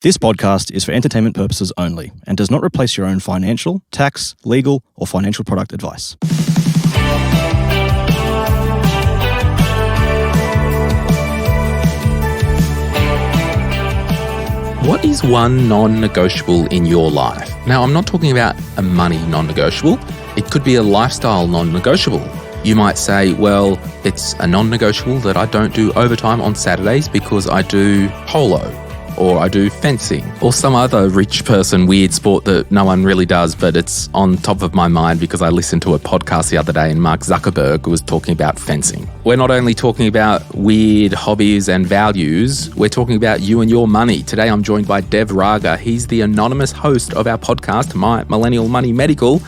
This podcast is for entertainment purposes only and does not replace your own financial, tax, legal, or financial product advice. What is one non-negotiable in your life? Now, I'm not talking about a money non-negotiable. It could be a lifestyle non-negotiable. You might say, well, it's a non-negotiable that I don't do overtime on Saturdays because I do polo, or I do fencing, or some other rich person weird sport that no one really does, but it's on top of my mind because I listened to a podcast the other day and Mark Zuckerberg was talking about fencing. We're not only talking about weird hobbies and values, we're talking about you and your money. Today I'm joined by Dev Raga. He's the anonymous host of our podcast, My Millennial Money Medical,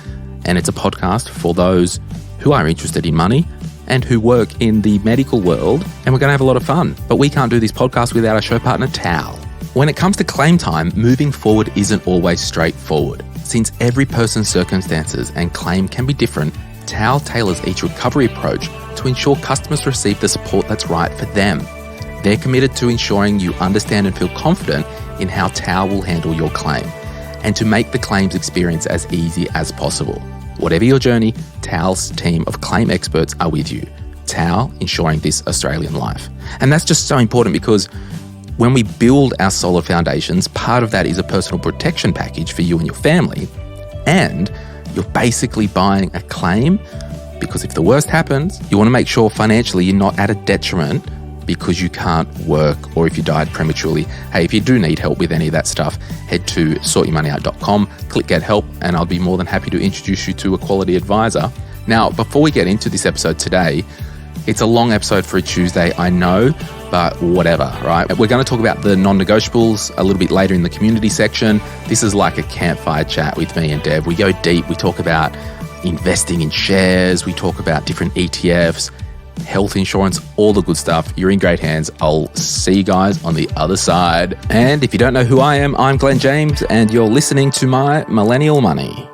and it's a podcast for those who are interested in money and who work in the medical world, and we're going to have a lot of fun. But we can't do this podcast without our show partner, Tal. When it comes to claim time, moving forward isn't always straightforward. Since every person's circumstances and claim can be different, Tal tailors each recovery approach to ensure customers receive the support that's right for them. They're committed to ensuring you understand and feel confident in how Tal will handle your claim, and to make the claims experience as easy as possible. Whatever your journey, Tal's team of claim experts are with you. Tal ensuring this Australian life. And that's just so important because when we build our solid foundations, part of that is a personal protection package for you and your family. And you're basically buying a claim because if the worst happens, you want to make sure financially you're not at a detriment because you can't work or if you died prematurely. Hey, if you do need help with any of that stuff, head to sortyourmoneyout.com, click get help, and I'll be more than happy to introduce you to a quality advisor. Now, before we get into this episode today, it's a long episode for a Tuesday, I know, but whatever, right? We're going to talk about the non-negotiables a little bit later in the community section. This is like a campfire chat with me and Dev. We go deep. We talk about investing in shares. We talk about different ETFs, health insurance, all the good stuff. You're in great hands. I'll see you guys on the other side. And if you don't know who I am, I'm Glen James, and you're listening to My Millennial Money.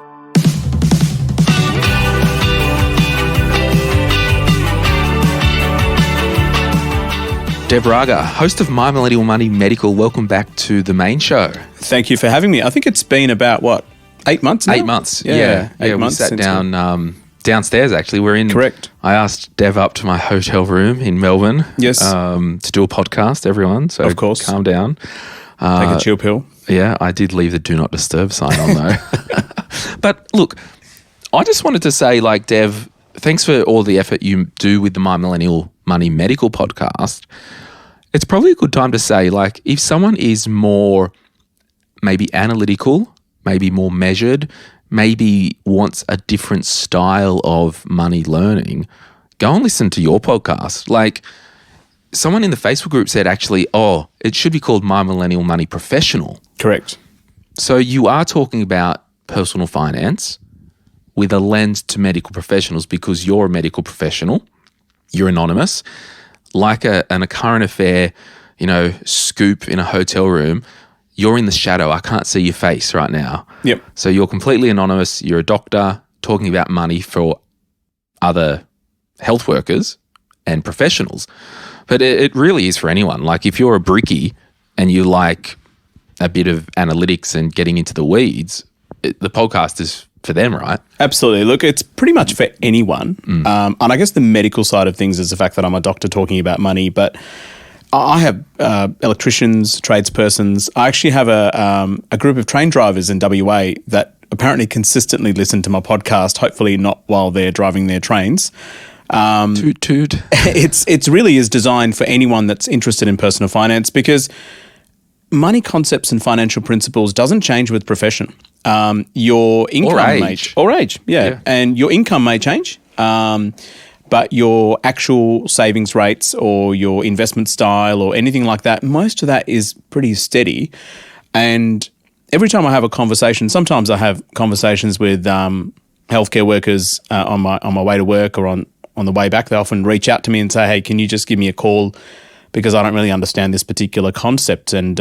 Dev Raga, host of My Millennial Money Medical, welcome back to the main show. Thank you for having me. I think it's been about, 8 months now? 8 months, yeah. 8 months. We sat down downstairs, actually. We're in. Correct. I asked Dev up to my hotel room in Melbourne. Yes. To do a podcast, everyone. So of course. Calm down. Take a chill pill. Yeah, I did leave the do not disturb sign on though. But look, I just wanted to say, Dev, thanks for all the effort you do with the My Millennial Money Medical podcast. It's probably a good time to say, if someone is more maybe analytical, maybe more measured, maybe wants a different style of money learning, go and listen to your podcast. Someone in the Facebook group said actually, it should be called My Millennial Money Professional. Correct. So you are talking about personal finance with a lens to medical professionals because you're a medical professional, you're anonymous. Like a current affair, scoop in a hotel room, you're in the shadow. I can't see your face right now. Yep. So you're completely anonymous. You're a doctor talking about money for other health workers and professionals. But it really is for anyone. If you're a brickie and you like a bit of analytics and getting into the weeds, the podcast is for them, right? Absolutely. Look, it's pretty much for anyone. And I guess the medical side of things is the fact that I'm a doctor talking about money, but I have electricians, tradespersons. I actually have a group of train drivers in WA that apparently consistently listen to my podcast, hopefully not while they're driving their trains. Toot toot. It's really is designed for anyone that's interested in personal finance because money concepts and financial principles doesn't change with profession. Your income or age, yeah. And your income may change, but your actual savings rates or your investment style or anything like that, most of that is pretty steady. And every time I have a conversation, sometimes I have conversations with healthcare workers on my way to work or on the way back. They often reach out to me and say, "Hey, can you just give me a call because I don't really understand this particular concept?" And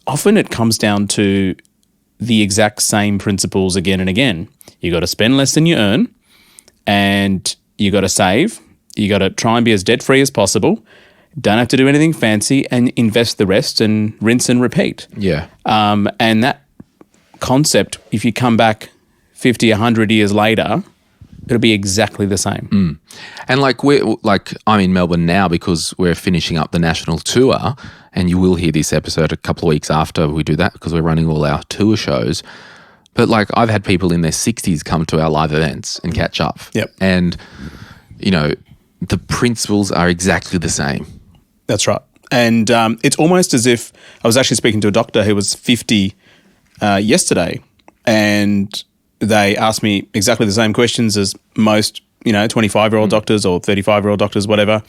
often it comes down to the exact same principles again and again. You got to spend less than you earn, and you got to save. You got to try and be as debt-free as possible. don't have to do anything fancy, and invest the rest and rinse and repeat. Yeah. And that concept, if you come back 50, 100 years later, it'll be exactly the same. And I'm in Melbourne now because we're finishing up the national tour, and you will hear this episode a couple of weeks after we do that because we're running all our tour shows. But I've had people in their 60s come to our live events and catch up. Yep. And, the principles are exactly the same. That's right. And it's almost as if I was actually speaking to a doctor who was 50 yesterday, and they asked me exactly the same questions as most, 25-year-old doctors or 35-year-old doctors, whatever.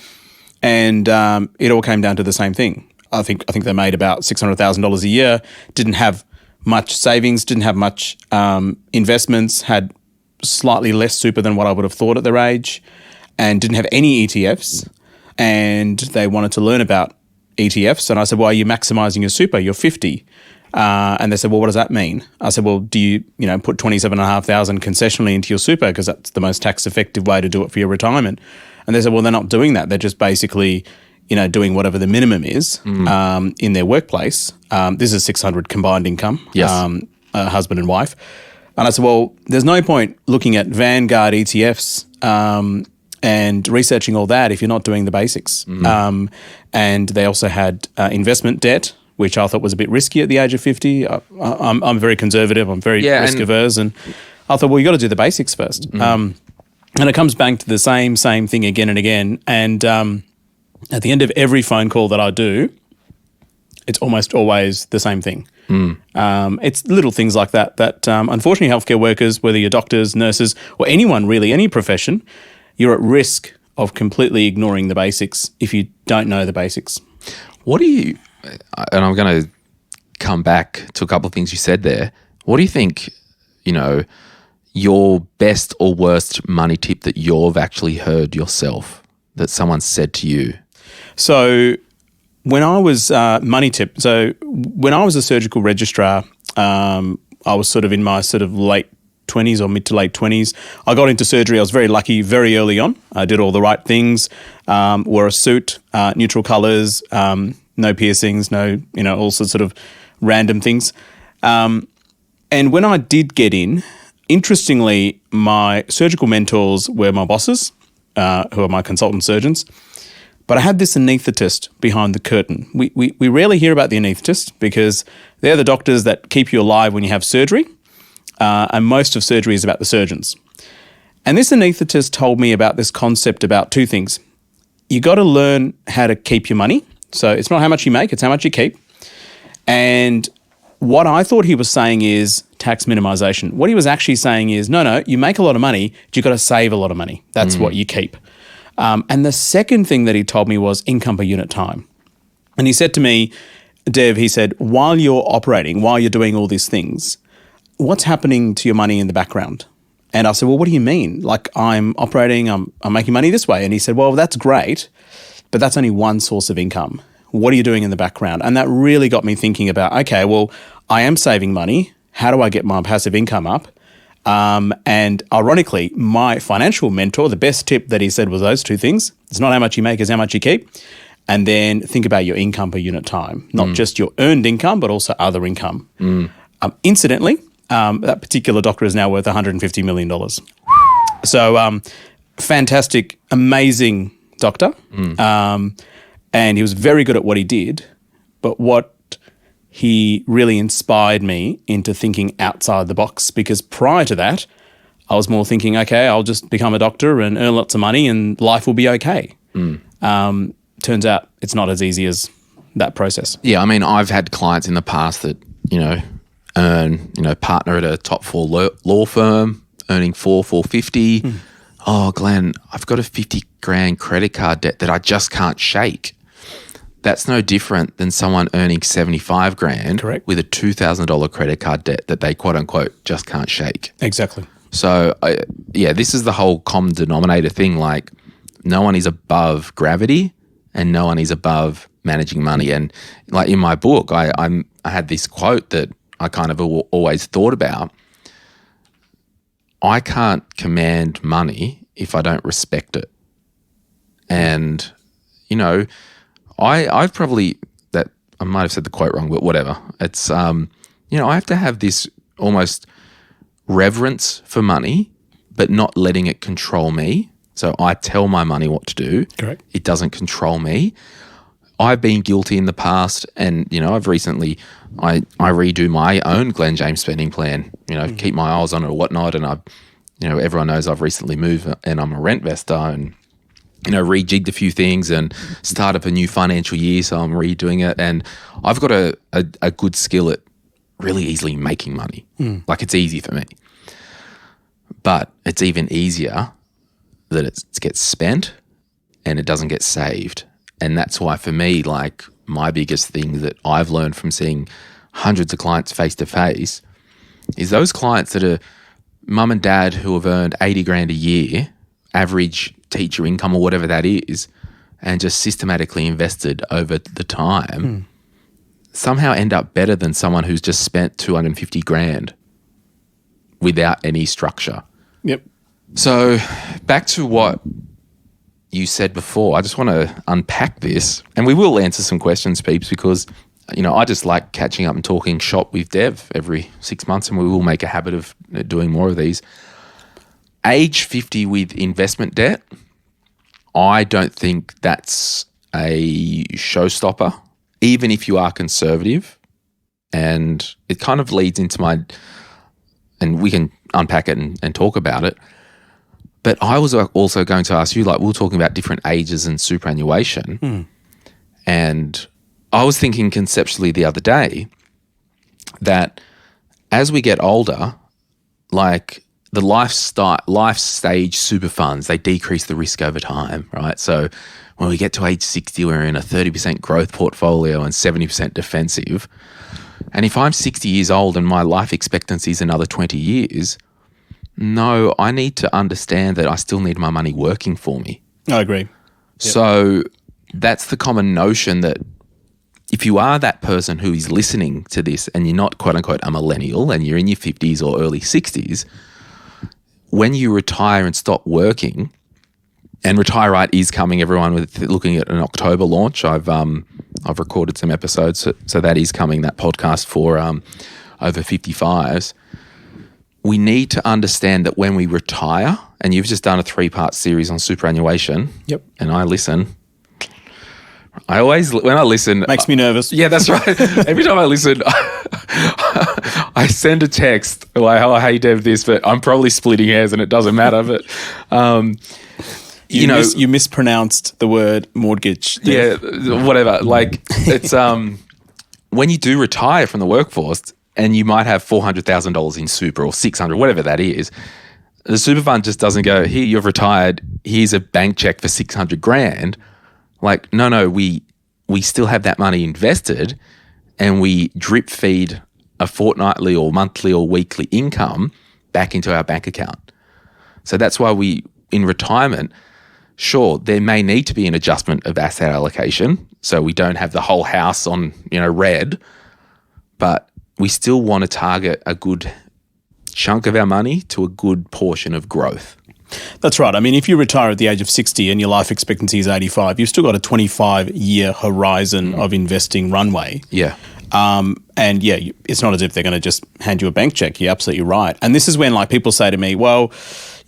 And it all came down to the same thing. I think they made about $600,000 a year, didn't have much savings, didn't have much investments, had slightly less super than what I would have thought at their age, and didn't have any ETFs. And they wanted to learn about ETFs. And I said, well, are you maximizing your super? You're 50. And they said, well, what does that mean? I said, well, do you, put $27,500 concessionally into your super because that's the most tax effective way to do it for your retirement? And they said, well, they're not doing that. They're just basically, doing whatever the minimum is in their workplace. This is 600 combined income, yes. Husband and wife. And I said, well, there's no point looking at Vanguard ETFs and researching all that if you're not doing the basics. And they also had investment debt, which I thought was a bit risky at the age of 50. I'm very conservative. I'm very risk averse. And I thought, well, you got to do the basics first. And it comes back to the same thing again and again. And at the end of every phone call that I do, it's almost always the same thing. It's little things like that unfortunately healthcare workers, whether you're doctors, nurses, or anyone really, any profession, you're at risk of completely ignoring the basics if you don't know the basics. What do you, and I'm going to come back to a couple of things you said there. What do you think, your best or worst money tip that you've actually heard yourself, that someone said to you? So when I was, money tip, when I was a surgical registrar, I was sort of in my sort of late 20s or mid to late 20s. I got into surgery. I was very lucky very early on. I did all the right things, wore a suit, neutral colours, no piercings, no, all sorts of random things. And when I did get in, interestingly, my surgical mentors were my bosses, who are my consultant surgeons. But I had this anaesthetist behind the curtain. We rarely hear about the anaesthetist because they're the doctors that keep you alive when you have surgery. And most of surgery is about the surgeons. And this anaesthetist told me about this concept about two things. You got to learn how to keep your money. So it's not how much you make, it's how much you keep. And what I thought he was saying is tax minimization. What he was actually saying is, no, you make a lot of money, but you've got to save a lot of money. That's what you keep. And the second thing that he told me was income per unit time. And he said to me, Dev, he said, while you're operating, while you're doing all these things, what's happening to your money in the background? And I said, well, what do you mean? Like I'm operating, I'm making money this way. And he said, well, that's great, but that's only one source of income. What are you doing in the background? And that really got me thinking about, okay, well, I am saving money. How do I get my passive income up? And ironically, my financial mentor, the best tip that he said was those two things. It's not how much you make, it's how much you keep. And then think about your income per unit time, not just your earned income, but also other income. Incidentally, that particular doctor is now worth $150 million. So fantastic, amazing doctor. And he was very good at what he did. But what he really inspired me into thinking outside the box, because prior to that, I was more thinking, okay, I'll just become a doctor and earn lots of money and life will be okay. Turns out it's not as easy as that process. Yeah, I mean, I've had clients in the past that, earn, partner at a top 4 law firm, earning $450. Oh, Glenn, I've got a 50 grand credit card debt that I just can't shake. That's no different than someone earning 75 grand Correct. With a $2,000 credit card debt that they quote unquote just can't shake. Exactly. So this is the whole common denominator thing. Like no one is above gravity and no one is above managing money. And like in my book, I had this quote that I kind of always thought about. I can't command money if I don't respect it. And, I've probably, that I might have said the quote wrong, but whatever. It's, I have to have this almost reverence for money, but not letting it control me. So I tell my money what to do. Correct. It doesn't control me. I've been guilty in the past, and I've recently I redo my own Glen James Spending Plan. Keep my eyes on it or whatnot, and everyone knows I've recently moved and I'm a rent investor, and rejigged a few things and start up a new financial year, so I'm redoing it, and I've got a good skill at really easily making money. Like, it's easy for me, but it's even easier that it gets spent and it doesn't get saved. And that's why, for me, like, my biggest thing that I've learned from seeing hundreds of clients face to face is those clients that are mum and dad who have earned 80 grand a year, average teacher income or whatever that is, and just systematically invested over the time, somehow end up better than someone who's just spent 250 grand without any structure. Yep. So back to what you said before, I just want to unpack this, and we will answer some questions, peeps, because I just like catching up and talking shop with Dev every 6 months, and we will make a habit of doing more of these. Age 50 with investment debt, I don't think that's a showstopper, even if you are conservative. And it kind of leads into and we can unpack it and talk about it. But I was also going to ask you, like, we were talking about different ages and superannuation. And I was thinking conceptually the other day that as we get older, like, the life stage super funds, they decrease the risk over time, right? So when we get to age 60, we're in a 30% growth portfolio and 70% defensive. And if I'm 60 years old and my life expectancy is another 20 years, no, I need to understand that I still need my money working for me. I agree. Yep. So that's the common notion, that if you are that person who is listening to this and you're not, quote unquote, a millennial and you're in your 50s or early 60s, when you retire and stop working, and Retire Right is coming, everyone, with looking at an October launch. I've recorded some episodes, so that is coming, that podcast for over 55s. We need to understand that when we retire, and you've just done a 3-part series on superannuation. Yep. And I listen. When I listen, makes me nervous. Yeah, that's right. Every time I listen, I send a text like, "Oh, hey Dev, this," but I'm probably splitting hairs and it doesn't matter. But you mispronounced the word mortgage. Yeah, whatever. Like, it's when you do retire from the workforce, and you might have $400,000 in super or 600, whatever that is, the super fund just doesn't go, "Here, you've retired. Here's a bank check for 600 grand." Like, no, we still have that money invested, and we drip feed a fortnightly or monthly or weekly income back into our bank account. So that's why in retirement, sure, there may need to be an adjustment of asset allocation, so we don't have the whole house on, red, but we still want to target a good chunk of our money to a good portion of growth. That's right. I mean, if you retire at the age of 60 and your life expectancy is 85, you've still got a 25-year horizon of investing runway. Yeah. And yeah, it's not as if they're going to just hand you a bank check. You're absolutely right. And this is when, like, people say to me, well,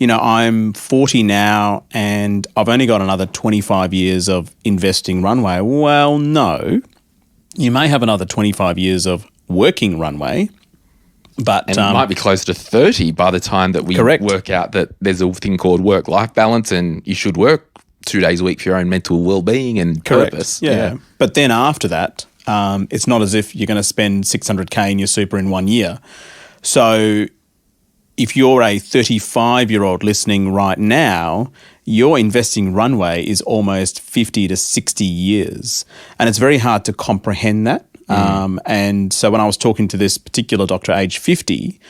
I'm 40 now and I've only got another 25 years of investing runway. Well, no, you may have another 25 years of working runway, but it might be closer to 30 by the time that we work out that there's a thing called work-life balance, and you should work 2 days a week for your own mental well-being and purpose. Yeah. But then after that, it's not as if you're going to spend $600K in your super in 1 year. So if you're a 35-year-old listening right now, your investing runway is almost 50 to 60 years. And it's very hard to comprehend that. And so when I was talking to this particular doctor, age 50,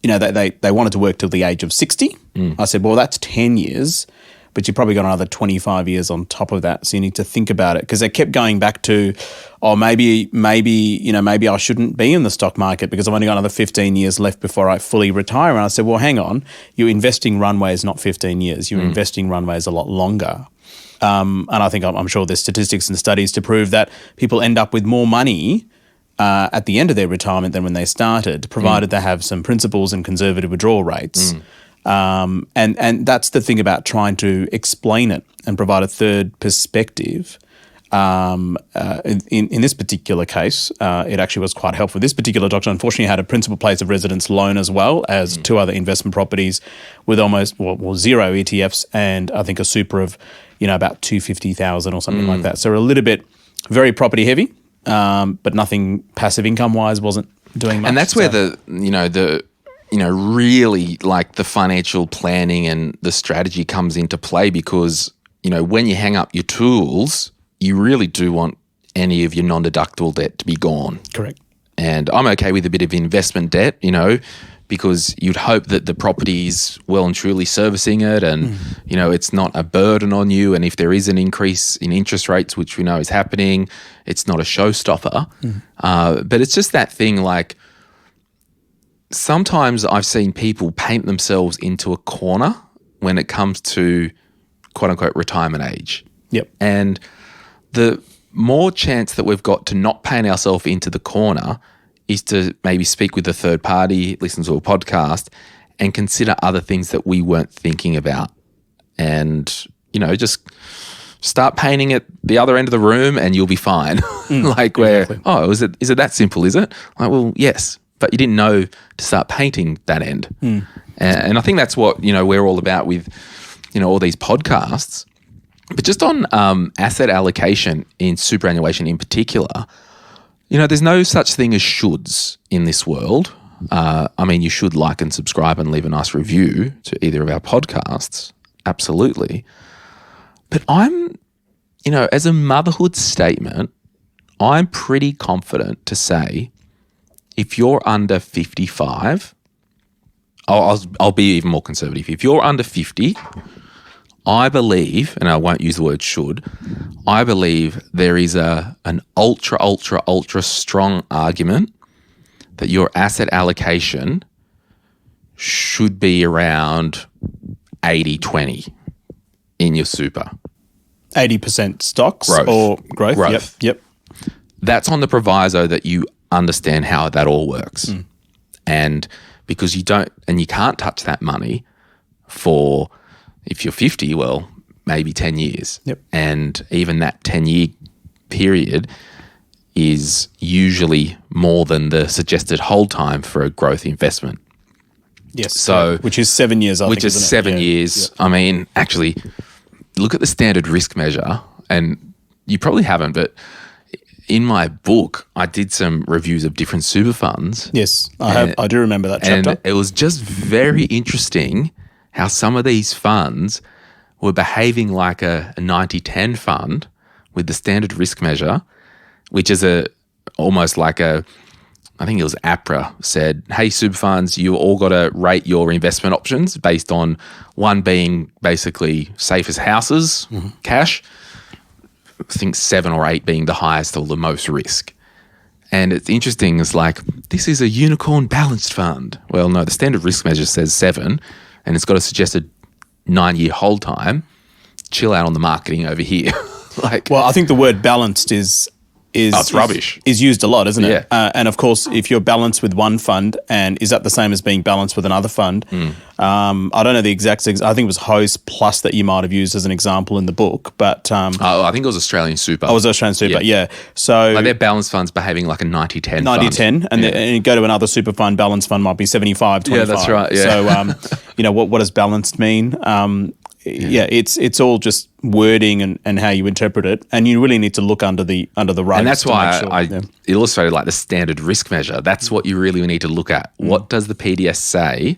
they wanted to work till the age of 60. I said, well, that's 10 years, but you've probably got another 25 years on top of that. So you need to think about it, because they kept going back to, maybe I shouldn't be in the stock market because I've only got another 15 years left before I fully retire. And I said, well, hang on, your investing runway is not 15 years. Your investing runway is a lot longer. And I think I'm sure there's statistics and studies to prove that people end up with more money at the end of their retirement than when they started, provided they have some principles and conservative withdrawal rates. And that's the thing about trying to explain it and provide a third perspective. In this particular case, it actually was quite helpful. This particular doctor unfortunately had a principal place of residence loan as well as two other investment properties with almost zero ETFs and I think a super of about 250,000 or something like that. So a little bit very property heavy, but nothing passive income wise wasn't doing much. And that's where really like the financial planning and the strategy comes into play because when you hang up your tools, you really do want any of your non-deductible debt to be gone. Correct. And I'm okay with a bit of investment debt, because you'd hope that the property's well and truly servicing it and, it's not a burden on you. And if there is an increase in interest rates, which we know is happening, it's not a showstopper. But it's just that thing like sometimes I've seen people paint themselves into a corner when it comes to quote-unquote retirement age. Yep. And the more chance that we've got to not paint ourselves into the corner is to maybe speak with a third party, listen to a podcast, and consider other things that we weren't thinking about. And, just start painting at the other end of the room and you'll be fine. Exactly. Is it that simple, is it? Like, well, yes, but you didn't know to start painting that end. And I think that's what, we're all about with, all these podcasts. But just on asset allocation in superannuation in particular, there's no such thing as shoulds in this world. You should like and subscribe and leave a nice review to either of our podcasts. Absolutely. But I'm, as a motherhood statement, I'm pretty confident to say if you're under 55, I'll be even more conservative. If you're under 50, I believe, and I won't use the word should, I believe there is an ultra strong argument that your asset allocation should be around 80-20 in your super. 80% stocks or growth? Yep. That's on the proviso that you understand how that all works. And because you can't touch that money for... If you're 50, well, maybe 10 years. Yep. And even that 10-year period is usually more than the suggested hold time for a growth investment. Yes. So, which is 7 years, Which is 7 years. Yep. Actually, look at the standard risk measure, and you probably haven't, but in my book, I did some reviews of different super funds. Yes, I do remember that chapter. And it was just very interesting how some of these funds were behaving like a 90-10 fund with the standard risk measure, which is almost like I think it was APRA said, hey, super funds, you all got to rate your investment options based on one being basically safe as houses, cash, I think 7 or 8 being the highest or the most risk. And it's interesting, it's like, this is a unicorn balanced fund. Well, no, the standard risk measure says 7, and it's got a suggested 9-year hold time. Chill out on the marketing over here. Well, I think the word balanced is it's rubbish. Is used a lot, isn't it? Yeah. And of course, if you're balanced with one fund, and is that the same as being balanced with another fund? I don't know the exact. I think it was Host Plus that you might have used as an example in the book, but I think it was Australian Super. Oh, it was Australian Super, yeah. So they're balanced funds behaving like a 90-10 90-10, and you go to another super fund, balanced fund might be 75-25. Yeah, that's right. Yeah. So what does balanced mean? It's all just wording and how you interpret it, and you really need to look under the rug. And that's why I illustrated like the standard risk measure. That's what you really need to look at. What does the PDS say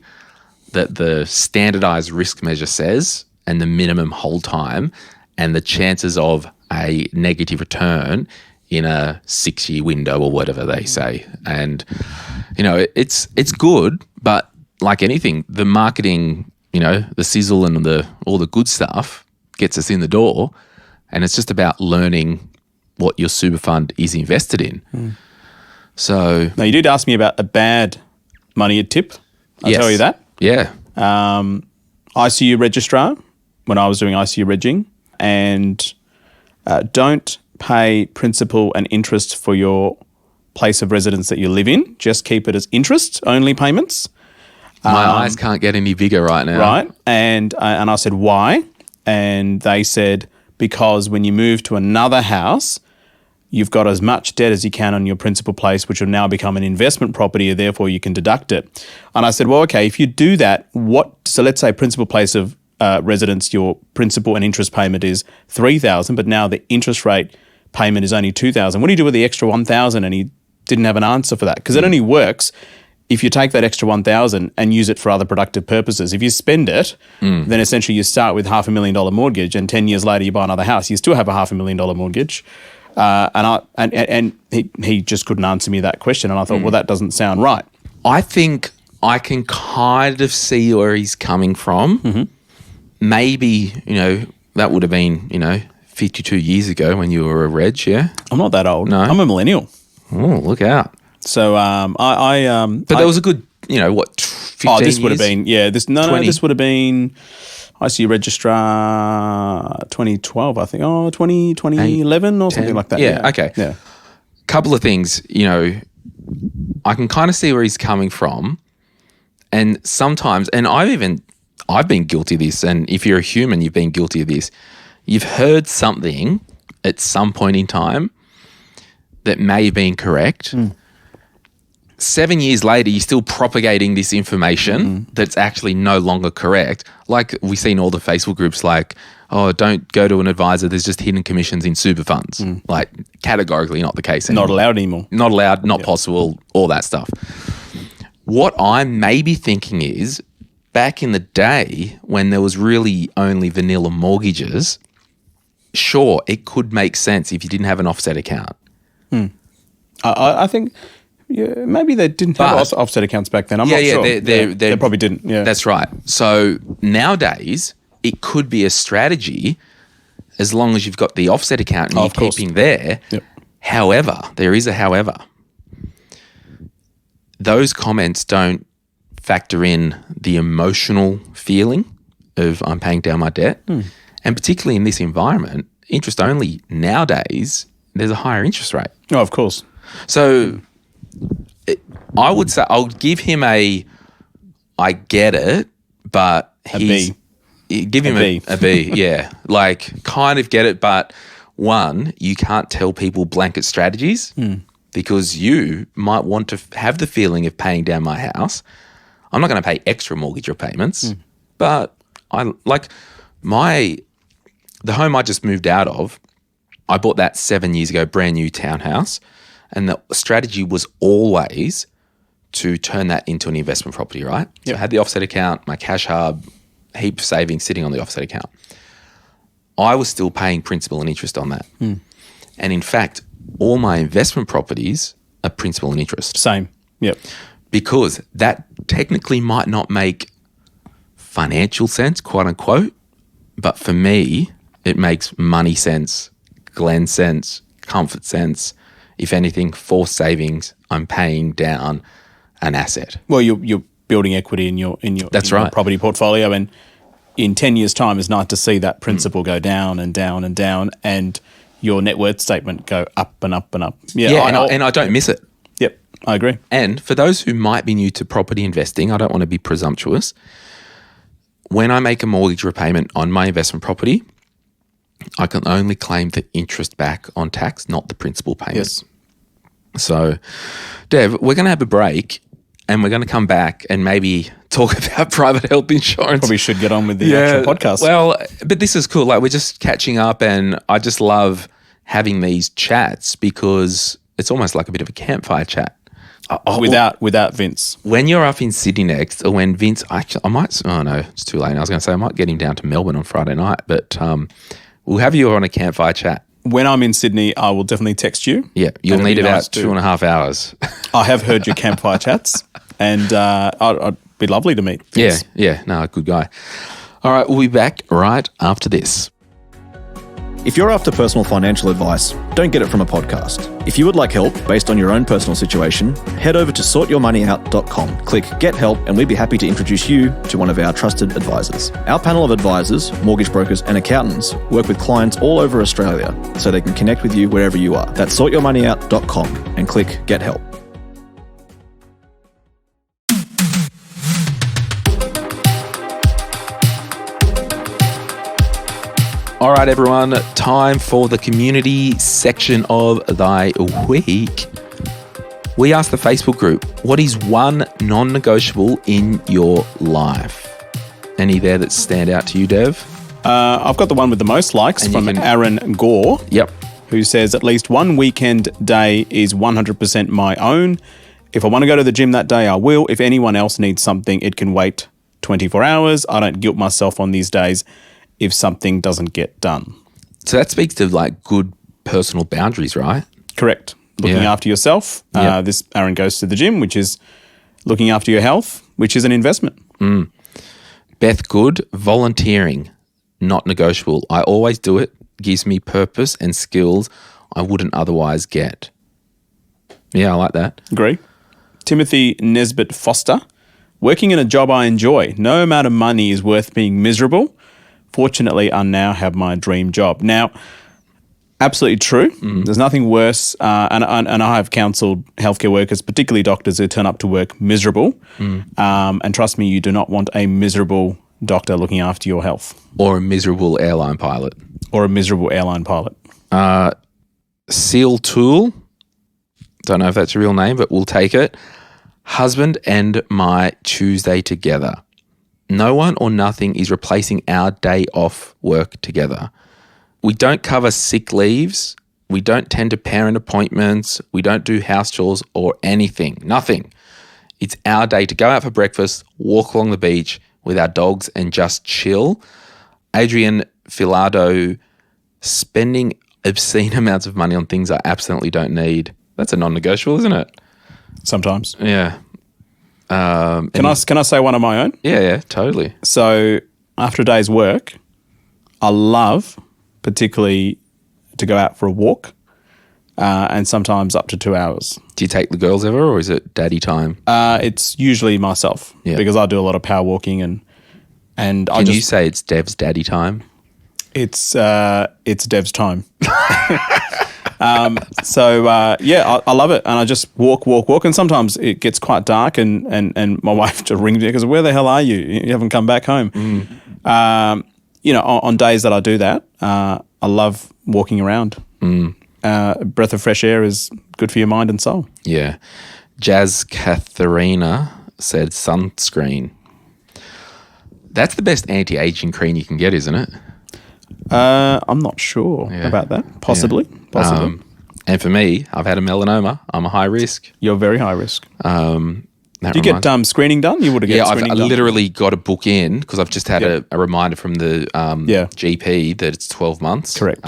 that the standardized risk measure says, and the minimum hold time, and the chances of a negative return in a 6-year window or whatever they say. And it's good, but like anything, the marketing, the sizzle and all the good stuff gets us in the door, and it's just about learning what your super fund is invested in. So now, you did ask me about a bad money tip. I'll tell you that. Yeah. ICU registrar, when I was doing ICU regging, and don't pay principal and interest for your place of residence that you live in. Just keep it as interest-only payments. My eyes can't get any bigger right now. Right. And I said, why? And they said, because when you move to another house, you've got as much debt as you can on your principal place, which will now become an investment property, and therefore you can deduct it. And I said, well, okay, if you do that, so let's say principal place of residence, your principal and interest payment is $3,000, but now the interest rate payment is only $2,000. What do you do with the extra $1,000? And he didn't have an answer for that, because it only works if you take that extra $1,000 and use it for other productive purposes. If you spend it, then essentially you start with $500,000 mortgage, and 10 years later you buy another house, you still have a $500,000 mortgage. And he just couldn't answer me that question, and I thought, well, that doesn't sound right. I think I can kind of see where he's coming from. Mm-hmm. Maybe, that would have been, 52 years ago when you were a reg, yeah? I'm not that old. No. I'm a millennial. Oh, look out. So but there was a good, 15 this years? would have been, this would have been ICU registrar 2012, I think. 2011 or something like that. Yeah, okay. Yeah. Couple of things, I can kind of see where he's coming from. And sometimes, and I've been guilty of this, and if you're a human, you've been guilty of this. You've heard something at some point in time that may have been correct. 7 years later, you're still propagating this information that's actually no longer correct. Like we see in all the Facebook groups, like, oh, don't go to an advisor, there's just hidden commissions in super funds. Like categorically not the case anymore. Not allowed anymore. Not allowed, not possible, all that stuff. What I'm maybe thinking is, back in the day when there was really only vanilla mortgages, sure, it could make sense if you didn't have an offset account. I think... Yeah, maybe they didn't have offset accounts back then. I'm not sure. They probably didn't. Yeah, that's right. So nowadays, it could be a strategy as long as you've got the offset account and you're keeping there. Yep. However, there is a however. Those comments don't factor in the emotional feeling of I'm paying down my debt. And particularly in this environment, interest only nowadays, there's a higher interest rate. Oh, of course. So... I would say I'll give him I get it, but give him a B, yeah. Like kind of get it, but one, you can't tell people blanket strategies because you might want to have the feeling of paying down my house. I'm not going to pay extra mortgage repayments, but I like the home I just moved out of, I bought that 7 years ago, brand new townhouse. And the strategy was always to turn that into an investment property, right? Yep. So I had the offset account, my cash hub, heap of savings sitting on the offset account. I was still paying principal and interest on that. And in fact, all my investment properties are principal and interest. Same, yep. Because that technically might not make financial sense, quote unquote, but for me, it makes money sense, Glen sense, comfort sense. If anything, for savings, I'm paying down an asset. Well, you're building equity in your property portfolio, and in 10 years' time, it's nice to see that principal go down and down and down, and your net worth statement go up and up and up. And I don't miss it. Yep, I agree. And for those who might be new to property investing, I don't want to be presumptuous. When I make a mortgage repayment on my investment property, I can only claim the interest back on tax, not the principal payment. Yes. So, Dev, we're going to have a break and we're going to come back and maybe talk about private health insurance. Probably should get on with the actual podcast. Well, but this is cool. Like, we're just catching up, and I just love having these chats because it's almost like a bit of a campfire chat. Without Vince. When you're up in Sydney next, or when Vince, it's too late. I was going to say I might get him down to Melbourne on Friday night, but we'll have you on a campfire chat. When I'm in Sydney, I will definitely text you. Yeah, you'll need about 2.5 hours. I have heard your campfire chats, and I'd be lovely to meet Vince. Yeah, no, good guy. All right, we'll be back right after this. If you're after personal financial advice, don't get it from a podcast. If you would like help based on your own personal situation, head over to sortyourmoneyout.com. Click Get Help and we'd be happy to introduce you to one of our trusted advisors. Our panel of advisors, mortgage brokers and accountants work with clients all over Australia so they can connect with you wherever you are. That's sortyourmoneyout.com and click Get Help. All right, everyone, time for the community section of thy week. We asked the Facebook group, what is one non-negotiable in your life? Any there that stand out to you, Dev? I've got the one with the most likes from Aaron Gore. Yep. Who says at least one weekend day is 100% my own. If I want to go to the gym that day, I will. If anyone else needs something, it can wait 24 hours. I don't guilt myself on these days if something doesn't get done. So that speaks to like good personal boundaries, right? Correct. Looking after yourself. This Aaron goes to the gym, which is looking after your health, which is an investment. Beth Good, volunteering, not negotiable. I always do it. Gives me purpose and skills I wouldn't otherwise get. Yeah, I like that. Agree. Timothy Nesbitt Foster, working in a job I enjoy. No amount of money is worth being miserable. Fortunately, I now have my dream job. Now, absolutely true. There's nothing worse, and I have counselled healthcare workers, particularly doctors, who turn up to work miserable. And trust me, you do not want a miserable doctor looking after your health. Or a miserable airline pilot. Seal Tool, don't know if that's a real name, but we'll take it. Husband and my Tuesday together. No one or nothing is replacing our day off work together. We don't cover sick leaves. We don't tend to parent appointments. We don't do house chores or anything. Nothing. It's our day to go out for breakfast, walk along the beach with our dogs and just chill. Adrian Filado, spending obscene amounts of money on things I absolutely don't need. That's a non-negotiable, isn't it? Sometimes. Yeah. Can I say one of my own? Yeah, totally. So after a day's work, I love particularly to go out for a walk and sometimes up to 2 hours. Do you take the girls ever or is it daddy time? It's usually myself because I do a lot of power walking and Can you say it's Dev's daddy time? It's Dev's time. I love it, and I just walk, and sometimes it gets quite dark, and my wife just rings me because where the hell are you? You haven't come back home. On days that I do that, I love walking around. Breath of fresh air is good for your mind and soul. Yeah. Jazz Katharina said sunscreen. That's the best anti-aging cream you can get, isn't it? I'm not sure about that. Possibly. And for me, I've had a melanoma. I'm a high risk. You're very high risk. Do you get screening done? You would have get screening done. Yeah, I've literally got a book in because I've just had a reminder from the GP that it's 12 months. Correct.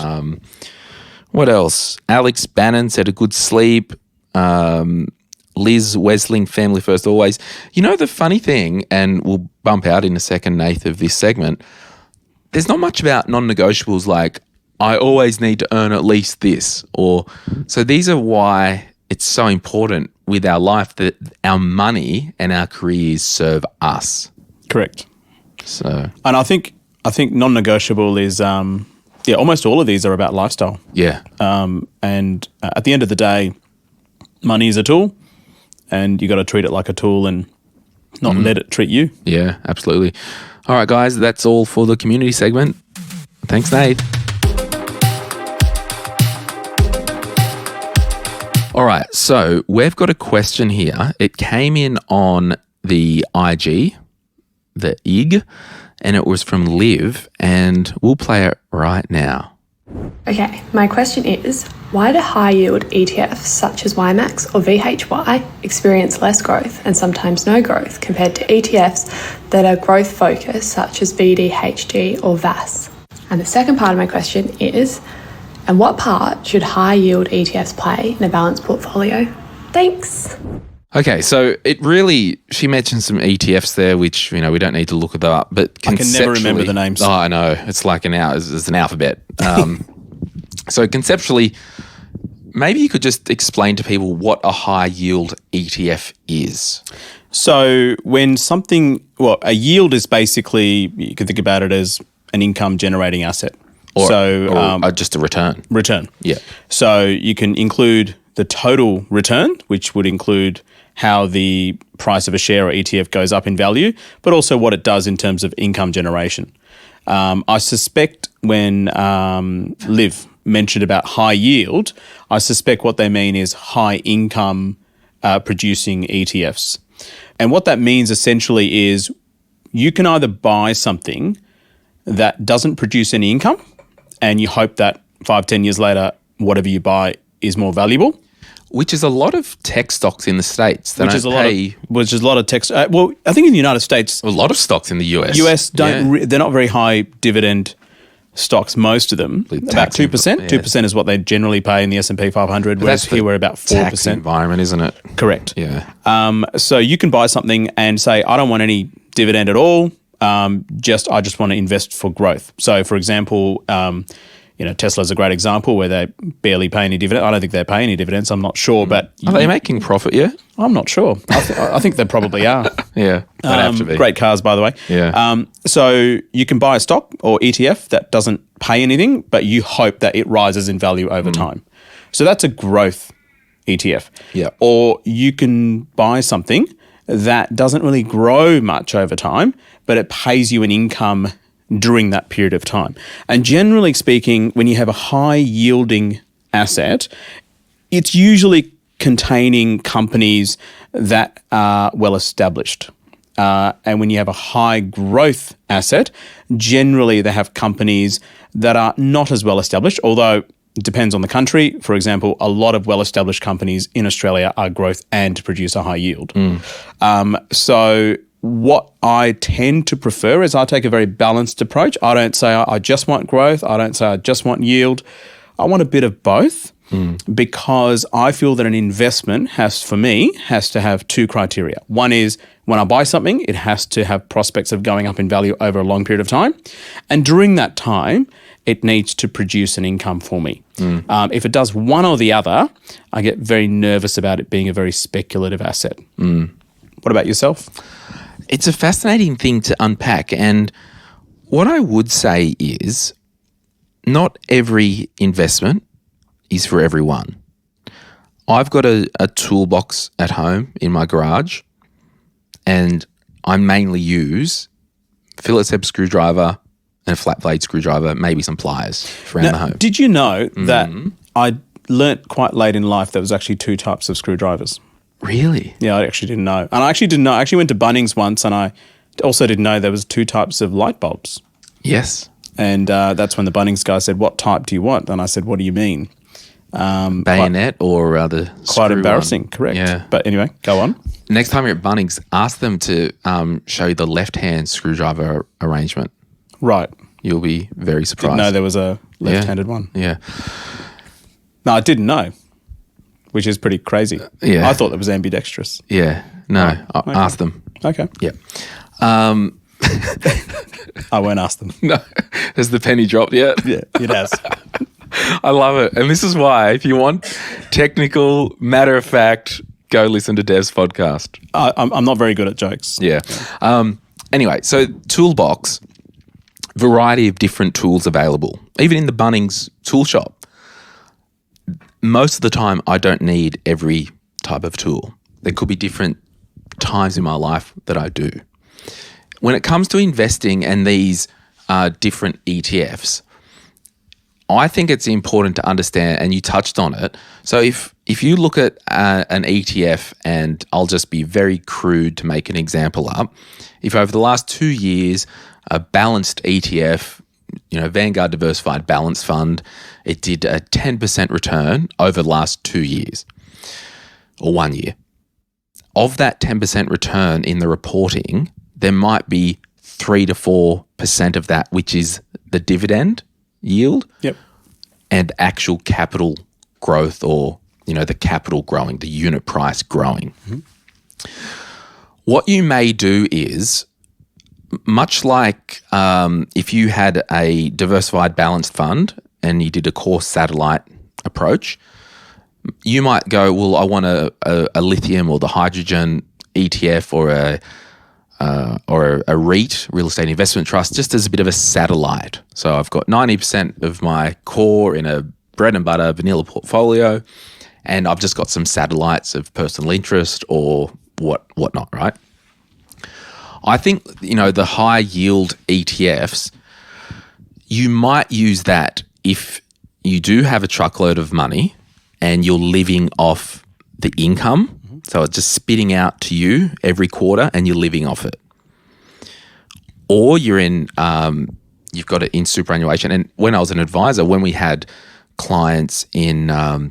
What else? Alex Bannon said a good sleep. Liz Wesling, family first always. You know the funny thing, and we'll bump out in a second, Nath, of this segment, there's not much about non-negotiables like I always need to earn at least this. So these are why it's so important with our life that our money and our careers serve us. Correct. So, and I think non-negotiable is almost all of these are about lifestyle. Yeah. And at the end of the day, money is a tool, and you got to treat it like a tool and not let it treat you. Yeah, absolutely. All right, guys, that's all for the community segment. Thanks, Nate. All right, so we've got a question here. It came in on the IG, the IG, and it was from Liv, and we'll play it right now. Okay, my question is, why do high-yield ETFs such as YMAX or VHY experience less growth and sometimes no growth compared to ETFs that are growth-focused such as VDHG or VAS? And the second part of my question is, and what part should high-yield ETFs play in a balanced portfolio? Thanks. Okay, so she mentioned some ETFs there, which, we don't need to look it up, but I can never remember the names. Oh, I know. It's like it's an alphabet. So conceptually, maybe you could just explain to people what a high yield ETF is. So when a yield is basically, you can think about it as an income generating asset. Or just a return. Return. Yeah. So you can include the total return, which would include how the price of a share or ETF goes up in value, but also what it does in terms of income generation. I suspect when Liv mentioned about high yield, I suspect what they mean is high income producing ETFs. And what that means essentially is you can either buy something that doesn't produce any income and you hope that 5-10 years later, whatever you buy is more valuable. Which is a lot of tech stocks in the States. Which is a lot of tech. Well, I think in the United States, a lot of stocks in the US. They're not very high dividend stocks. Most of them, about 2%. 2% is what they generally pay in the S&P 500. Whereas here we're about 4%. Tax environment, isn't it? Correct. Yeah. So you can buy something and say, I don't want any dividend at all. I just want to invest for growth. So, for example. Tesla's a great example where they barely pay any dividend. I don't think they pay any dividends. I'm not sure, but are they making profit yet? I'm not sure. I think they probably are. Yeah, they'd have to be. Great cars, by the way. Yeah. So you can buy a stock or ETF that doesn't pay anything, but you hope that it rises in value over time. So that's a growth ETF. Yeah. Or you can buy something that doesn't really grow much over time, but it pays you an income during that period of time. And generally speaking, when you have a high yielding asset, it's usually containing companies that are well established. And when you have a high growth asset, generally they have companies that are not as well established, although it depends on the country. For example, a lot of well established companies in Australia are growth and produce a high yield. So what I tend to prefer is I take a very balanced approach. I don't say I just want growth. I don't say I just want yield. I want a bit of both because I feel that an investment has to have two criteria. One is when I buy something, it has to have prospects of going up in value over a long period of time. And during that time, it needs to produce an income for me. If it does one or the other, I get very nervous about it being a very speculative asset. What about yourself? It's a fascinating thing to unpack. And what I would say is not every investment is for everyone. I've got a toolbox at home in my garage and I mainly use Phillips head screwdriver and a flat blade screwdriver, maybe some pliers around the home. Did you know that I learnt quite late in life there was actually two types of screwdrivers? Really? Yeah, I actually didn't know. And I actually didn't know. I actually went to Bunnings once and I also didn't know there was two types of light bulbs. Yes. And that's when the Bunnings guy said, what type do you want? And I said, what do you mean? Bayonet or the quite embarrassing, one. Correct. Yeah. But anyway, go on. Next time you're at Bunnings, ask them to show you the left-hand screwdriver arrangement. Right. You'll be very surprised. Didn't know there was a left-handed one. Yeah. No, I didn't know. Which is pretty crazy. Yeah. I thought that was ambidextrous. Yeah. No, okay. Ask them. Okay. Yeah. I won't ask them. No. Has the penny dropped yet? Yeah, it has. I love it. And this is why, if you want technical, matter of fact, go listen to Dev's podcast. I'm not very good at jokes. Yeah. Anyway, so toolbox, variety of different tools available. Even in the Bunnings tool shop. Most of the time, I don't need every type of tool. There could be different times in my life that I do. When it comes to investing and these different ETFs, I think it's important to understand, and you touched on it. So if you look at an ETF, and I'll just be very crude to make an example up, if over the last 2 years, a balanced ETF, Vanguard Diversified Balance Fund, it did a 10% return over the last 2 years or 1 year. Of that 10% return in the reporting, there might be 3 to 4% of that, which is the dividend yield. Yep. And actual capital growth, or, the capital growing, the unit price growing. Mm-hmm. What you may do is, much like if you had a diversified balanced fund and you did a core satellite approach, you might go, well, I want a lithium or the hydrogen ETF or a REIT, real estate investment trust, just as a bit of a satellite. So I've got 90% of my core in a bread and butter vanilla portfolio, and I've just got some satellites of personal interest or whatnot, right? I think, the high yield ETFs, you might use that if you do have a truckload of money and you're living off the income. Mm-hmm. So it's just spitting out to you every quarter and you're living off it. Or you're in, you've got it in superannuation. And when I was an advisor, when we had clients in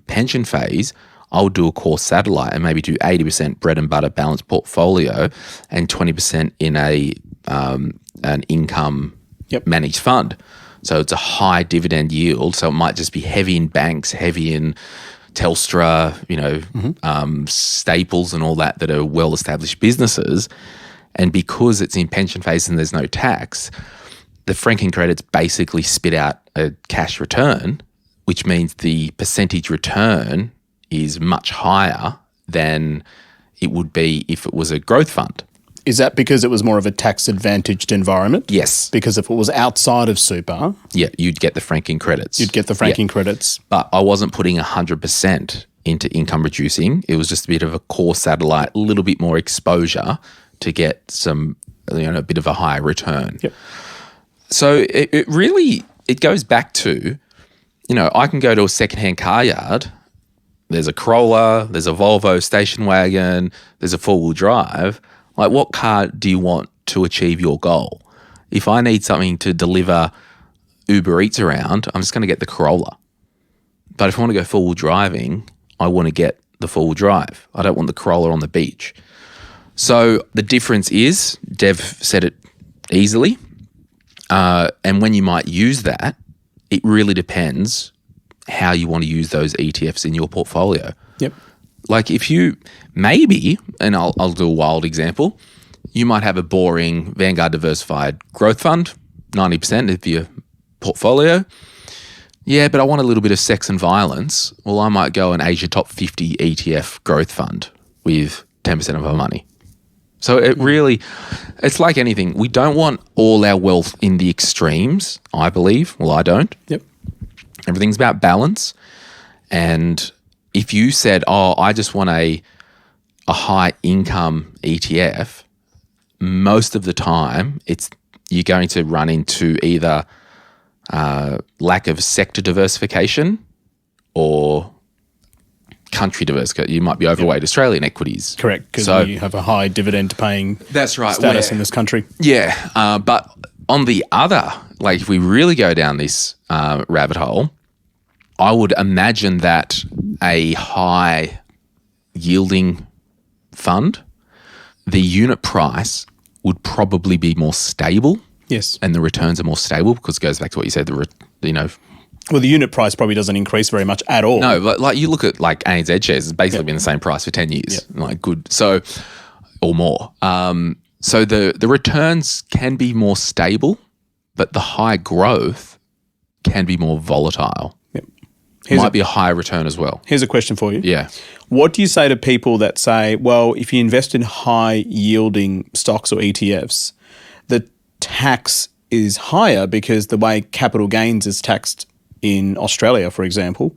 pension phase, I would do a core satellite and maybe do 80% bread and butter balanced portfolio and 20% in an income managed fund. So it's a high dividend yield. So it might just be heavy in banks, heavy in Telstra, Staples and all that are well-established businesses. And because it's in pension phase and there's no tax, the franking credits basically spit out a cash return, which means the percentage return is much higher than it would be if it was a growth fund. Is that because it was more of a tax-advantaged environment? Yes. Because if it was outside of super... Yeah, you'd get the franking credits. You'd get the franking credits. But I wasn't putting 100% into income reducing. It was just a bit of a core satellite, a little bit more exposure to get some, a bit of a higher return. Yep. So it really goes back to, I can go to a secondhand car yard. There's a Corolla, there's a Volvo station wagon, there's a four-wheel drive. Like, what car do you want to achieve your goal? If I need something to deliver Uber Eats around, I'm just going to get the Corolla. But if I want to go four-wheel driving, I want to get the four-wheel drive. I don't want the Corolla on the beach. So the difference is, Dev said it easily, and when you might use that, it really depends how you want to use those ETFs in your portfolio. Yep. Like if you maybe, and I'll do a wild example, you might have a boring Vanguard Diversified Growth Fund, 90% of your portfolio. Yeah, but I want a little bit of sex and violence. Well, I might go an Asia Top 50 ETF growth fund with 10% of our money. So it's like anything. We don't want all our wealth in the extremes, I believe. Well, I don't. Yep. Everything's about balance. And if you said, I just want a high income ETF, most of the time you're going to run into either lack of sector diversification or country diversification. You might be overweight Australian equities. Correct, because you have a high dividend paying status in this country. Yeah, but on the other, like if we really go down this rabbit hole, I would imagine that a high yielding fund, the unit price would probably be more stable. Yes. And the returns are more stable because it goes back to what you said, well, the unit price probably doesn't increase very much at all. No, but like you look at like ANZ shares, it's basically been the same price for 10 years. Yep. Like good. So, or more. So the returns can be more stable, but the high growth can be more volatile. Yep. Might be a higher return as well. Here's a question for you. Yeah. What do you say to people that say, well, if you invest in high yielding stocks or ETFs, the tax is higher because the way capital gains is taxed in Australia, for example,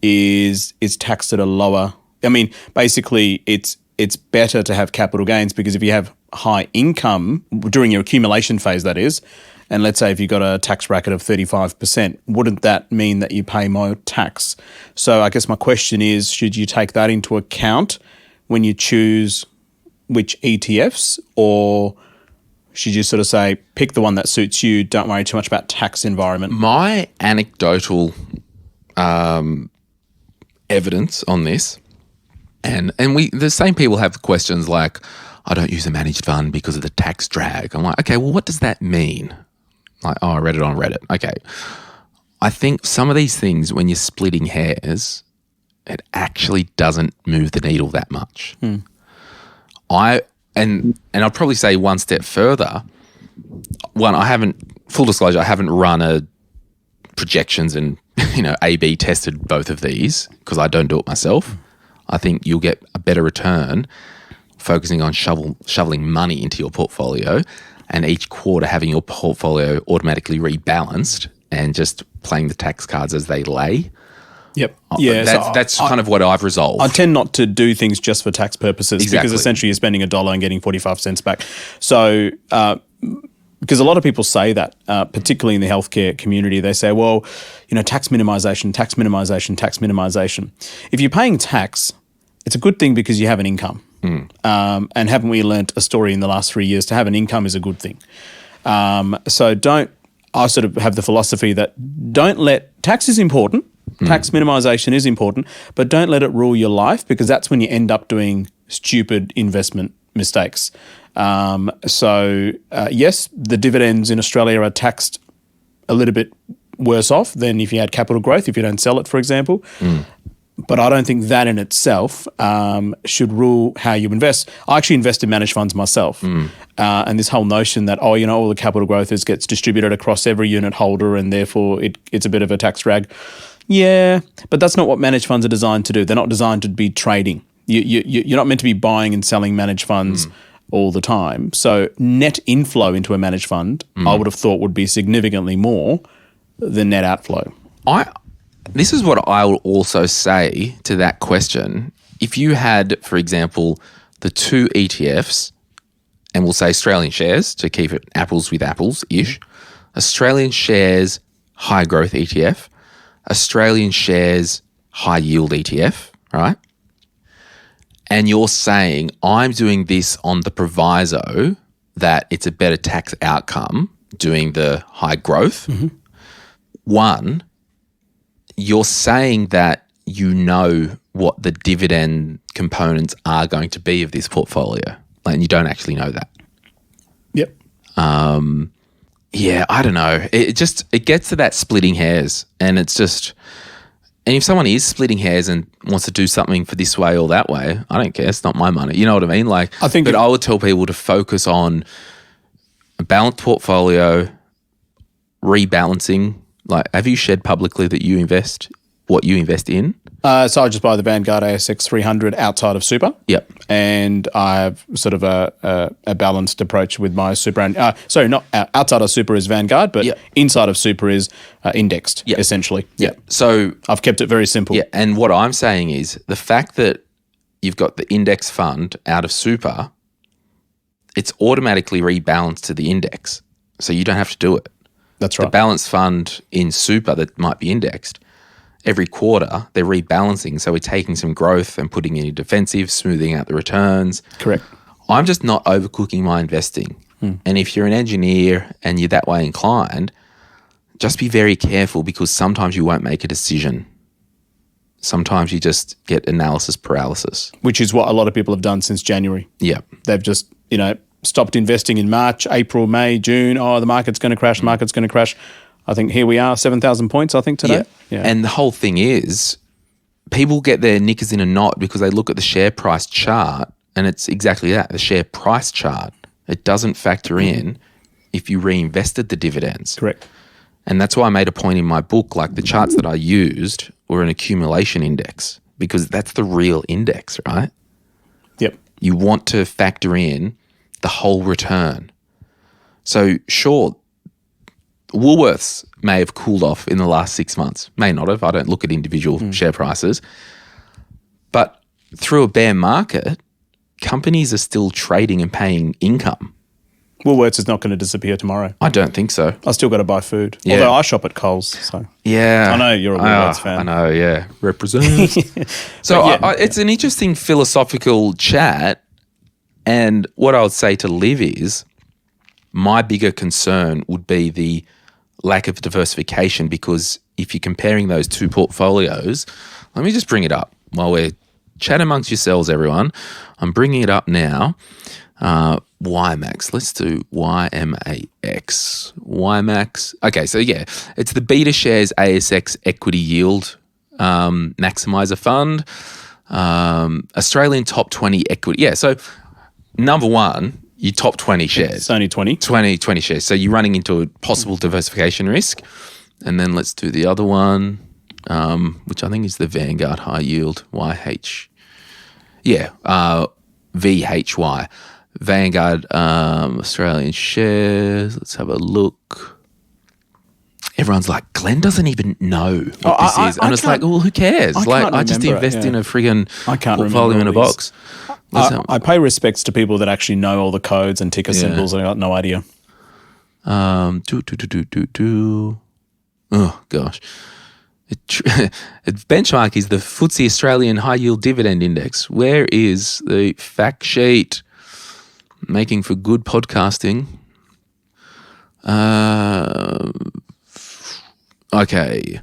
is taxed at a lower. I mean, basically, it's better to have capital gains because if you have high income during your accumulation phase, that is, and let's say if you've got a tax bracket of 35%, wouldn't that mean that you pay more tax? So I guess my question is, should you take that into account when you choose which ETFs, or should you sort of say, pick the one that suits you, don't worry too much about tax environment? My anecdotal evidence on this, and the same people have questions like, I don't use a managed fund because of the tax drag. I'm like, okay, well, what does that mean? Like, I read it on Reddit. Okay. I think some of these things, when you're splitting hairs, it actually doesn't move the needle that much. And I'd probably say one step further. One, full disclosure, I haven't run projections and A/B tested both of these, because I don't do it myself, I think you'll get a better return focusing on shoveling money into your portfolio and each quarter having your portfolio automatically rebalanced and just playing the tax cards as they lay. Yep. Yeah, that's kind of what I've resolved. I tend not to do things just for tax purposes Exactly. because essentially you're spending $1 and getting 45 cents back. So because a lot of people say that, particularly in the healthcare community, they say, well, tax minimisation, tax minimisation, tax minimisation. If you're paying tax, it's a good thing because you have an income. And haven't we learnt a story in the last 3 years? To have an income is a good thing. So I sort of have the philosophy that tax is important. Tax minimisation is important, but don't let it rule your life, because that's when you end up doing stupid investment mistakes. Yes, the dividends in Australia are taxed a little bit worse off than if you had capital growth, if you don't sell it, for example. But I don't think that in itself should rule how you invest. I actually invest in managed funds myself. And this whole notion that, all the capital growth gets distributed across every unit holder and therefore it's a bit of a tax drag. Yeah, but that's not what managed funds are designed to do. They're not designed to be trading. You're not meant to be buying and selling managed funds all the time. So net inflow into a managed fund, I would have thought would be significantly more than net outflow. This is what I will also say to that question. If you had, for example, the two ETFs, and we'll say Australian shares to keep it apples with apples-ish, Australian shares high growth ETF, Australian shares high yield ETF, right? And you're saying, I'm doing this on the proviso that it's a better tax outcome doing the high growth. One, you're saying that you know what the dividend components are going to be of this portfolio, and you don't actually know that. Yep. Yeah, I don't know. It gets to that splitting hairs, and it's just, and if someone is splitting hairs and wants to do something for this way or that way, I don't care. It's not my money. You know what I mean? I would tell people to focus on a balanced portfolio, rebalancing. Have you shared publicly that you invest what you invest in? So I just buy the Vanguard ASX 300 outside of super. Yep. And I have sort of a balanced approach with my super. Not outside of super is Vanguard, but inside of super is indexed, essentially. Yeah. So I've kept it very simple. Yeah. And what I'm saying is the fact that you've got the index fund out of super, it's automatically rebalanced to the index. So you don't have to do it. That's right. The balanced fund in super that might be indexed, every quarter they're rebalancing. So we're taking some growth and putting in defensive, smoothing out the returns. Correct. I'm just not overcooking my investing. And if you're an engineer and you're that way inclined, just be very careful, because sometimes you won't make a decision. Sometimes you just get analysis paralysis. Which is what a lot of people have done since January. Yeah. They've just, stopped investing in March, April, May, June. Oh, the market's going to crash, I think here we are, 7,000 points, I think, today. Yeah. And the whole thing is, people get their knickers in a knot because they look at the share price chart, and it's exactly that, the share price chart. It doesn't factor in if you reinvested the dividends. Correct. And that's why I made a point in my book, the charts that I used were an accumulation index, because that's the real index, right? Yep. You want to factor in the whole return. So sure, Woolworths may have cooled off in the last 6 months, may not have. I don't look at individual share prices. But through a bear market, companies are still trading and paying income. Woolworths is not going to disappear tomorrow. I don't think so. I still got to buy food. Yeah. Although I shop at Coles. So. Yeah. I know you're a Woolworths fan. I know, yeah. Represent. It's an interesting philosophical chat. And what I would say to Liv is, my bigger concern would be the lack of diversification, because if you're comparing those two portfolios, let me just bring it up while we're chatting amongst yourselves, everyone. I'm bringing it up now. YMAX. Let's do YMAX. YMAX. Okay, so yeah, it's the Beta Shares ASX Equity Yield Maximizer Fund. Australian top 20 equity. Yeah, so number one, your top 20 shares. It's only 20. 20 shares. So you're running into a possible diversification risk. And then let's do the other one, which I think is the Vanguard High Yield YH. Yeah, VHY. Vanguard Australian shares. Let's have a look. Everyone's like, Glenn doesn't even know what this is. And it's like, well, who cares? I just invest in a friggin' portfolio in a box. I pay respects to people that actually know all the codes and ticker symbols, and I got no idea. Oh, gosh. Its benchmark is the FTSE Australian High Yield Dividend Index. Where is the fact sheet? Making for good podcasting. Okay.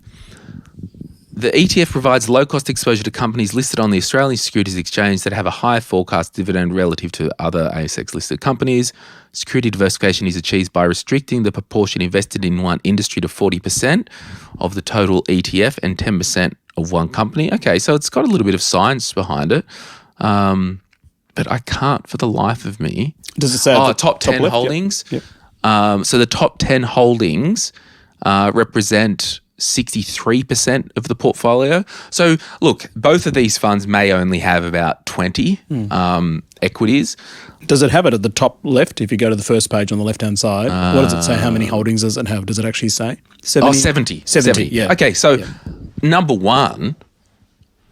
The ETF provides low-cost exposure to companies listed on the Australian Securities Exchange that have a higher forecast dividend relative to other ASX-listed companies. Security diversification is achieved by restricting the proportion invested in one industry to 40% of the total ETF and 10% of one company. Okay, so it's got a little bit of science behind it, but I can't for the life of me. Does it say top 10 left? holdings? Yep. So the top 10 holdings represent 63% of the portfolio. So look, both of these funds may only have about 20 equities. Does it have it at the top left? If you go to the first page on the left-hand side, what does it say? How many holdings does it have? Does it actually say? 70. 70, yeah. Okay, so number one,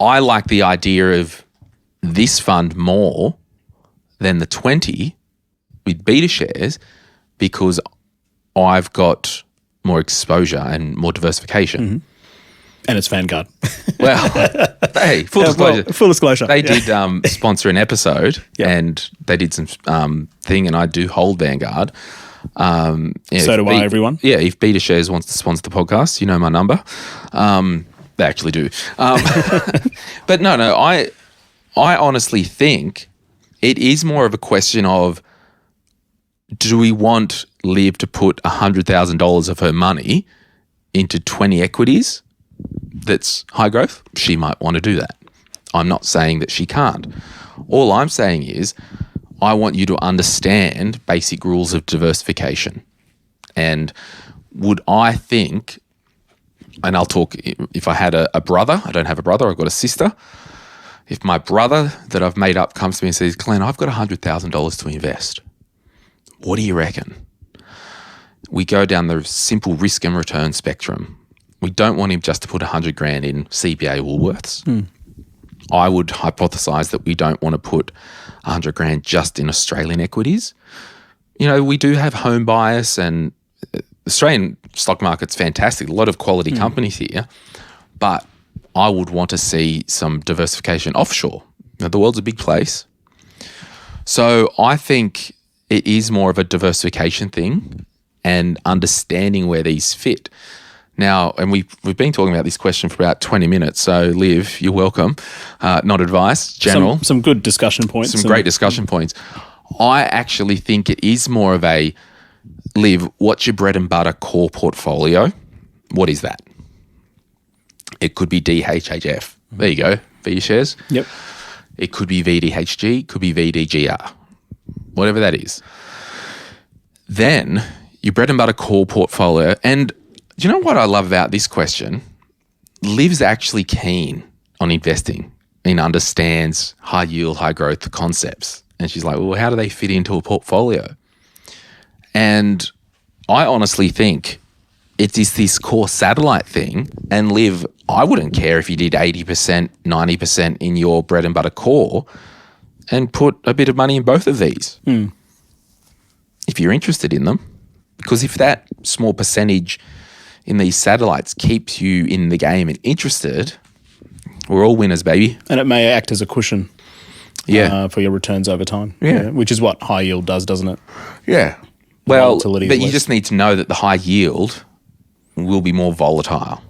I like the idea of this fund more than the 20 with beta shares because I've got more exposure and more diversification. Mm-hmm. And it's Vanguard. Well, hey, full disclosure. Full disclosure. They did sponsor an episode and they did some thing, and I do hold Vanguard. So do I, everyone. Yeah, if Beta Shares wants to sponsor the podcast, you know my number. They actually do. But no, I honestly think it is more of a question of, do we want Liv to put $100,000 of her money into 20 equities that's high growth? She might want to do that. I'm not saying that she can't. All I'm saying is I want you to understand basic rules of diversification. And would I think, and I'll talk, if I had a brother, I don't have a brother, I've got a sister. If my brother that I've made up comes to me and says, Glenn, I've got $100,000 to invest. What do you reckon? We go down the simple risk and return spectrum. We don't want him just to put $100,000 in CBA Woolworths. I would hypothesize that we don't want to put $100,000 just in Australian equities. You know, we do have home bias, and Australian stock market's fantastic. A lot of quality companies here, but I would want to see some diversification offshore. Now, the world's a big place. So I think it is more of a diversification thing and understanding where these fit. Now, and we've been talking about this question for about 20 minutes, so Liv, you're welcome. Not advice, general. Some good discussion points. Some great discussion points. I actually think it is more of a, Liv, what's your bread and butter core portfolio? What is that? It could be DHHF. There you go, V shares. Yep. It could be VDHG, could be VDGR, whatever that is. Then your bread and butter core portfolio. And do you know what I love about this question? Liv's actually keen on investing and understands high yield, high growth concepts. And she's like, well, how do they fit into a portfolio? And I honestly think it is this core satellite thing. And Liv, I wouldn't care if you did 80%, 90% in your bread and butter core and put a bit of money in both of these. If you're interested in them. Because if that small percentage in these satellites keeps you in the game and interested, we're all winners, baby. And it may act as a cushion for your returns over time. Yeah. Which is what high yield does, doesn't it? Yeah. Well, but you less. just need to know that the high yield will be more volatile.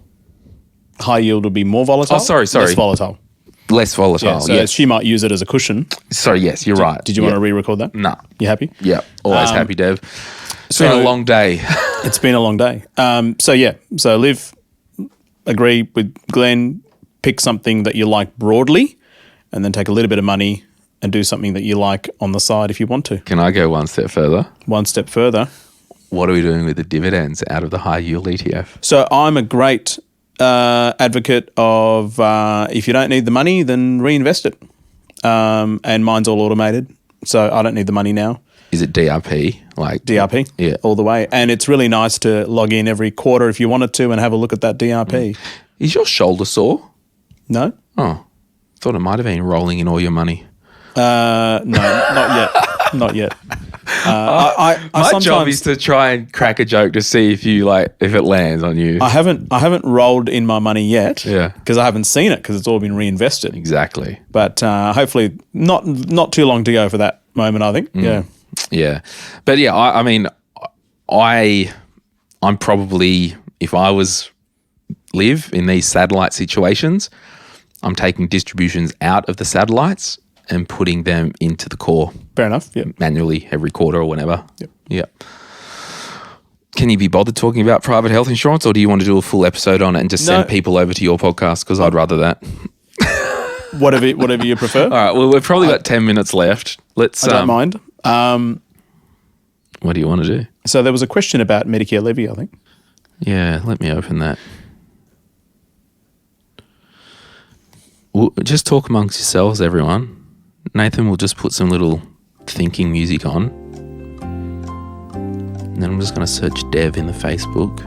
High yield will be more volatile? Oh, sorry. Less volatile. Less volatile, Yeah, so she might use it as a cushion. Sorry, yes, you're right. Did you want to re-record that? No. You happy? Yeah, always happy, Dev. It's been a long day. It's been a long day. So Liv, agree with Glenn, pick something that you like broadly and then take a little bit of money and do something that you like on the side if you want to. Can I go one step further? One step further. what are we doing with the dividends out of the high yield ETF? So I'm a great advocate of if you don't need the money, then reinvest it. And mine's all automated, so I don't need the money now. Is it DRP? Like DRP? Yeah. All the way. And it's really nice to log in every quarter if you wanted to and have a look at that DRP. Is your shoulder sore? No? Oh, thought it might have been rolling in all your money. No, not yet. Not yet. My job is to try and crack a joke to see if it lands on you. I haven't rolled in my money yet. Yeah. Because I haven't seen it because it's all been reinvested. Exactly. But hopefully not too long to go for that moment, I think. Yeah. Yeah. But yeah, I mean, I'm probably, if I was live in these satellite situations, I'm taking distributions out of the satellites and putting them into the core. Fair enough. Yeah. Manually every quarter or whenever. Yep. Yep. Can you be bothered talking about private health insurance, or do you want to do a full episode on it and just send people over to your podcast? Because I'd rather that. Whatever you prefer. All right. Well, we've probably got 10 minutes left. Let's. I don't mind. What do you want to do? So there was a question about Medicare levy, I think. Yeah, let me open that. Well, just talk amongst yourselves, everyone. Nathan will just put some little thinking music on. And then I'm just going to search Dev in the Facebook.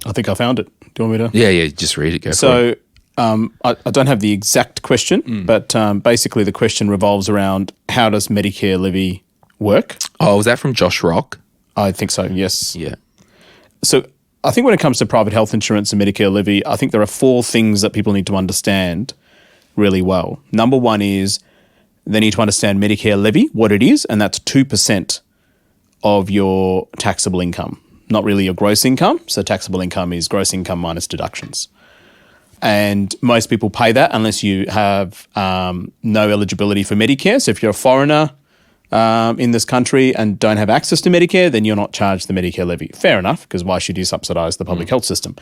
I think I found it. Do you want me to? Yeah, just read it. Go for it. So I don't have the exact question, but basically the question revolves around how does Medicare levy work? Oh, was that from Josh Rock? I think so, yes. Yeah. So I think when it comes to private health insurance and Medicare levy, I think there are 4 things that people need to understand really well. Number one is they need to understand Medicare levy, what it is, and that's 2% of your taxable income. Not really your gross income. So taxable income is gross income minus deductions. And most people pay that unless you have no eligibility for Medicare. So if you're a foreigner in this country and don't have access to Medicare, then you're not charged the Medicare levy. Fair enough, because why should you subsidise the public health system?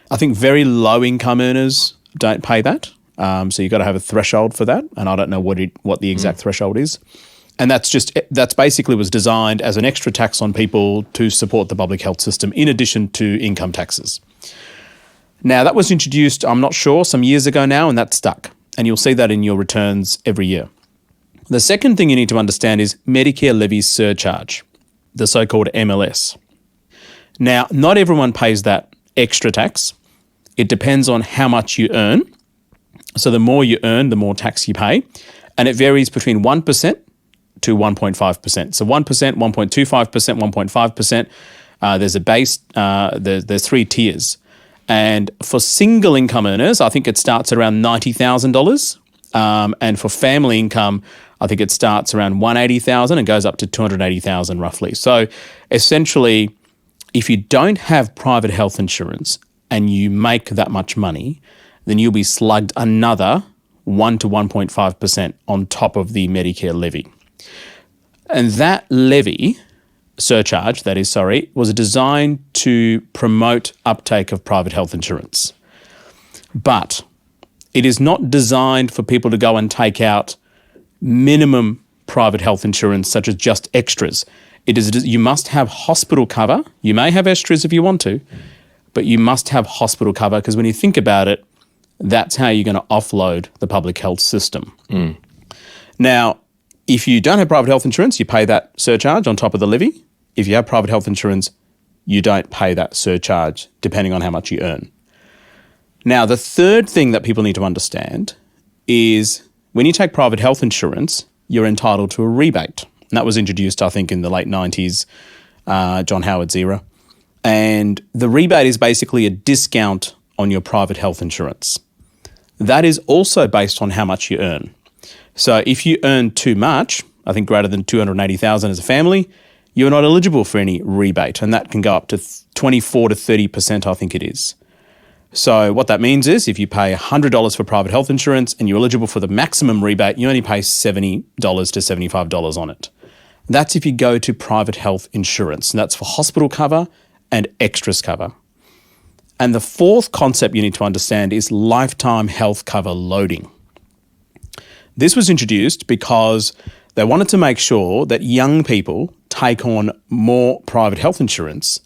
I think very low income earners don't pay that. So you've got to have a threshold for that. And I don't know what the exact threshold is. And that's basically was designed as an extra tax on people to support the public health system in addition to income taxes. Now, that was introduced, I'm not sure, some years ago now, and that stuck. And you'll see that in your returns every year. The second thing you need to understand is Medicare levy surcharge, the so-called MLS. Now, not everyone pays that extra tax. It depends on how much you earn. So the more you earn, the more tax you pay. And it varies between 1% to 1.5%. So 1%, 1.25%, 1.5%. There's a base, there's 3 tiers. And for single income earners, I think it starts at around $90,000. And for family income, I think it starts around $180,000 and goes up to $280,000 roughly. So essentially, if you don't have private health insurance and you make that much money, then you'll be slugged another 1 to 1.5% on top of the Medicare levy. And that levy, surcharge, was designed to promote uptake of private health insurance. But it is not designed for people to go and take out minimum private health insurance, such as just extras. You must have hospital cover. You may have extras if you want to, but you must have hospital cover because when you think about it, that's how you're going to offload the public health system. Now, if you don't have private health insurance, you pay that surcharge on top of the levy. If you have private health insurance, you don't pay that surcharge depending on how much you earn. Now, the third thing that people need to understand is when you take private health insurance, you're entitled to a rebate. And that was introduced, I think, in the late 90s, John Howard's era. And the rebate is basically a discount on your private health insurance. That is also based on how much you earn. So if you earn too much, I think greater than $280,000 as a family, you're not eligible for any rebate. And that can go up to 24 to 30%, I think it is. So what that means is if you pay $100 for private health insurance and you're eligible for the maximum rebate, you only pay $70 to $75 on it. That's if you go to private health insurance. And that's for hospital cover and extras cover. And the fourth concept you need to understand is lifetime health cover loading. This was introduced because they wanted to make sure that young people take on more private health insurance,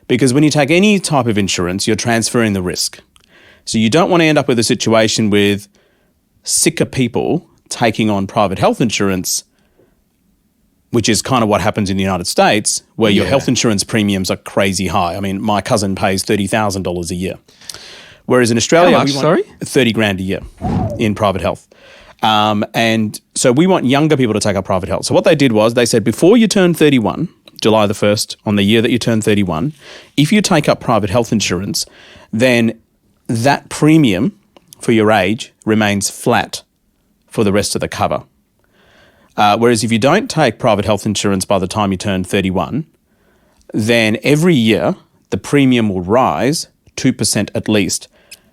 because when you take any type of insurance, you're transferring the risk. So you don't want to end up with a situation with sicker people taking on private health insurance, which is kind of what happens in the United States, where your health insurance premiums are crazy high. I mean, my cousin pays $30,000 a year. Whereas in Australia, How much, sorry? $30,000 a year in private health. And so we want younger people to take up private health. So what they did was they said, before you turn 31, July the 1st, on the year that you turn 31, if you take up private health insurance, then that premium for your age remains flat for the rest of the cover. Whereas if you don't take private health insurance by the time you turn 31, then every year the premium will rise 2% at least.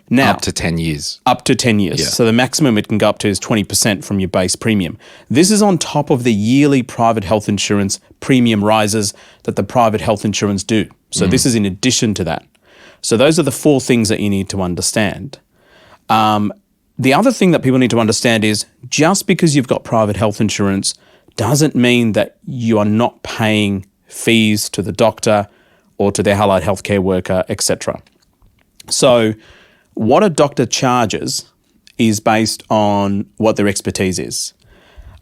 Now, up to 10 years. Up to 10 years. Yeah. So the maximum it can go up to is 20% from your base premium. This is on top of the yearly private health insurance premium rises that the private health insurance do. So this is in addition to that. So those are the four things that you need to understand. The other thing that people need to understand is just because you've got private health insurance doesn't mean that you are not paying fees to the doctor or to their allied healthcare worker, etc. So what a doctor charges is based on what their expertise is.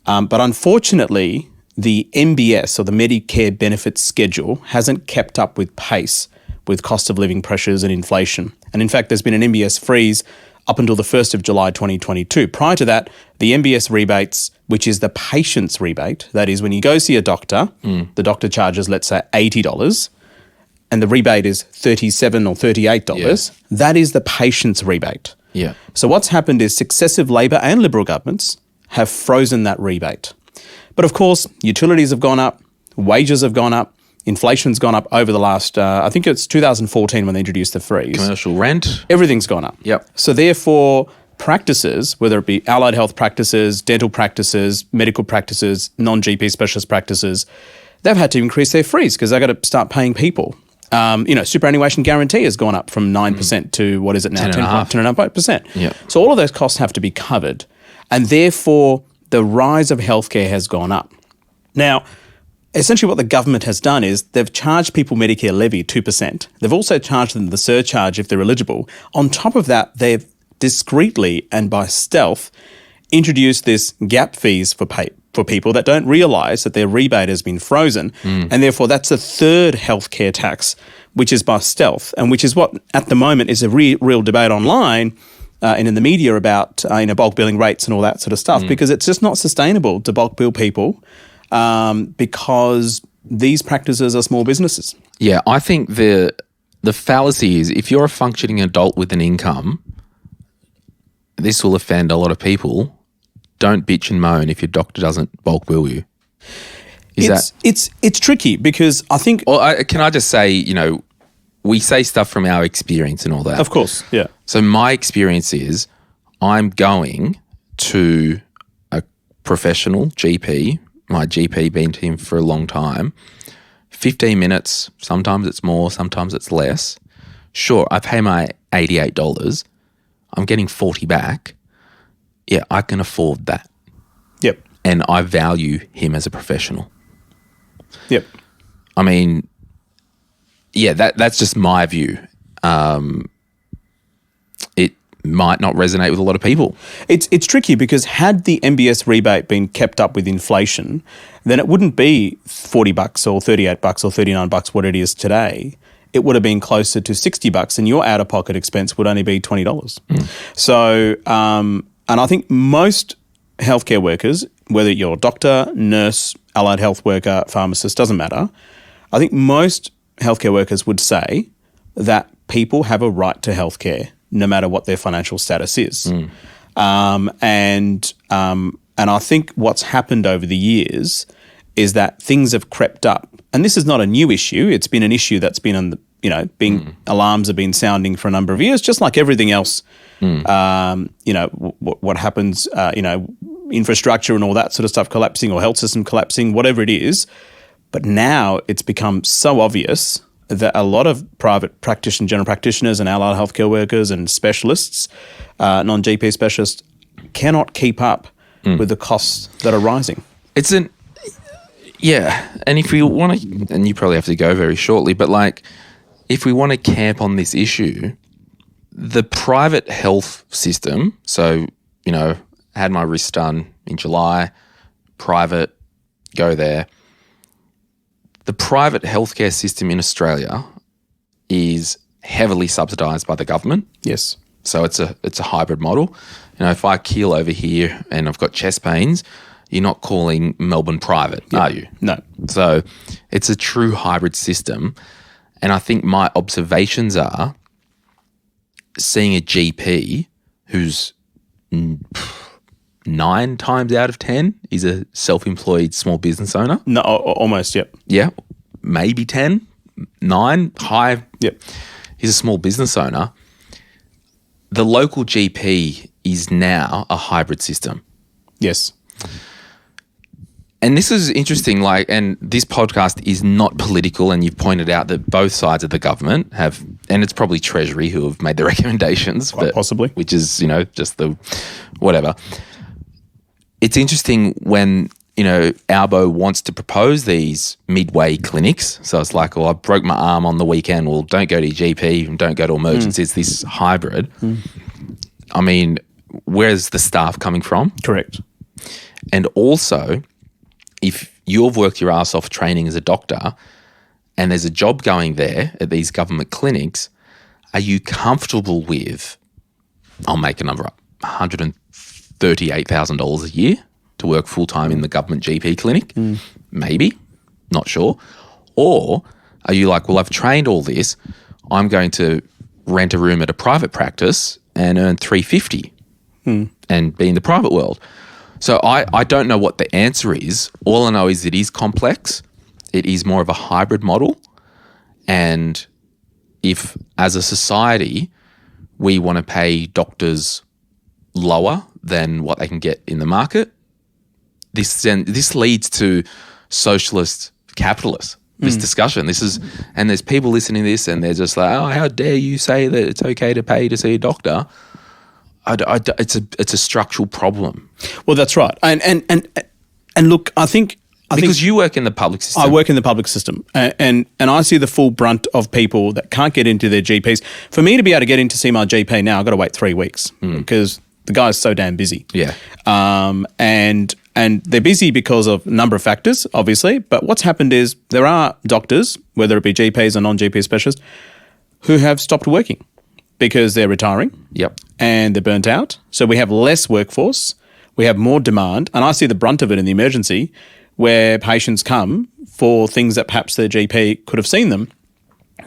But unfortunately, the MBS, or the Medicare Benefits Schedule, hasn't kept up with pace with cost of living pressures and inflation. And in fact, there's been an MBS freeze up until the 1st of July 2022. Prior to that, the MBS rebates, which is the patient's rebate, that is when you go see a doctor, the doctor charges, let's say, $80, and the rebate is $37 or $38, that is the patient's rebate. Yeah. So what's happened is successive Labor and Liberal governments have frozen that rebate. But of course, utilities have gone up, wages have gone up, inflation's gone up over the last, I think it's 2014 when they introduced the freeze. Commercial rent. Everything's gone up. Yep. So therefore, practices, whether it be allied health practices, dental practices, medical practices, non-GP specialist practices, they've had to increase their fees because they've got to start paying people. Superannuation guarantee has gone up from 9% to, what is it now? 10.5%. Yeah. So all of those costs have to be covered. And therefore, the rise of healthcare has gone up. Now, essentially what the government has done is they've charged people Medicare levy 2%. They've also charged them the surcharge if they're eligible. On top of that, they've discreetly and by stealth introduced this gap fees for people that don't realise that their rebate has been frozen. And therefore, that's a third healthcare tax, which is by stealth, and which is what at the moment is a real debate online and in the media about bulk billing rates and all that sort of stuff, because it's just not sustainable to bulk bill people because these practices are small businesses. Yeah, I think the fallacy is if you're a functioning adult with an income, this will offend a lot of people. Don't bitch and moan if your doctor doesn't bulk bill you. It's tricky because I think... Can I just say, we say stuff from our experience and all that. Of course, yeah. So my experience is I'm going to a professional GP, my GP been to him for a long time, 15 minutes, sometimes it's more, sometimes it's less. Sure, I pay my $88, I'm getting 40 back. Yeah, I can afford that. Yep. And I value him as a professional. Yep. I mean, yeah, that's just my view. It might not resonate with a lot of people. It's tricky because had the MBS rebate been kept up with inflation, then it wouldn't be $40 or $38 or $39 what it is today. It would have been closer to $60 and your out-of-pocket expense would only be $20. So, and I think most healthcare workers, whether you're a doctor, nurse, allied health worker, pharmacist, doesn't matter. I think most healthcare workers would say that people have a right to healthcare no matter what their financial status is. And I think what's happened over the years is that things have crept up. And this is not a new issue. It's been an issue that's been on the, alarms have been sounding for a number of years, just like everything else. What happens, infrastructure and all that sort of stuff collapsing or health system collapsing, whatever it is. But now it's become so obvious that a lot of private practitioners, general practitioners and allied healthcare workers and specialists, non-GP specialists, cannot keep up with the costs that are rising. And if we want to, and you probably have to go very shortly, but like, if we want to camp on this issue, the private health system, so, you know, had my wrist done in July, private, go there. The private healthcare system in Australia is heavily subsidised by the government. Yes. So it's a hybrid model. You know, if I keel over here and I've got chest pains, you're not calling Melbourne private, are you? No. So it's a true hybrid system. And I think my observations are seeing a GP who's 9 times out of 10 is a self-employed small business owner. No, almost, yep. Yeah, maybe 10, 9, high. Yep. He's a small business owner. The local GP is now a hybrid system. Yes. And this is interesting, like, and this podcast is not political, and you've pointed out that both sides of the government have, and it's probably Treasury who have made the recommendations. Quite possibly. Which is, you know, just the whatever. It's interesting when, you know, Albo wants to propose these midway clinics. So it's like, well, I broke my arm on the weekend. Well, don't go to your GP and don't go to emergency. It's this hybrid. I mean, where's the staff coming from? Correct. And also, if you've worked your ass off training as a doctor and there's a job going there at these government clinics, are you comfortable with, I'll make a number up, $138,000 a year to work full-time in the government GP clinic? Maybe, not sure. Or are you like, well, I've trained all this, I'm going to rent a room at a private practice and earn $350 and be in the private world? So I don't know what the answer is. All I know is it is complex. It is more of a hybrid model. And if, as a society, we want to pay doctors lower than what they can get in the market, this leads to socialist capitalists. This discussion. And there's people listening to this and they're just like, oh, how dare you say that it's okay to pay to see a doctor? It's a structural problem. Well, that's right. And look, I think you work in the public system. I work in the public system, and I see the full brunt of people that can't get into their GPs. For me to be able to get in to see my GP now, I've got to wait 3 weeks because the guy's so damn busy. Yeah. And they're busy because of a number of factors, obviously. But what's happened is there are doctors, whether it be GPs or non-GP specialists, who have stopped working because they're retiring. Yep. And they're burnt out. So we have less workforce. We have more demand. And I see the brunt of it in the emergency where patients come for things that perhaps their GP could have seen them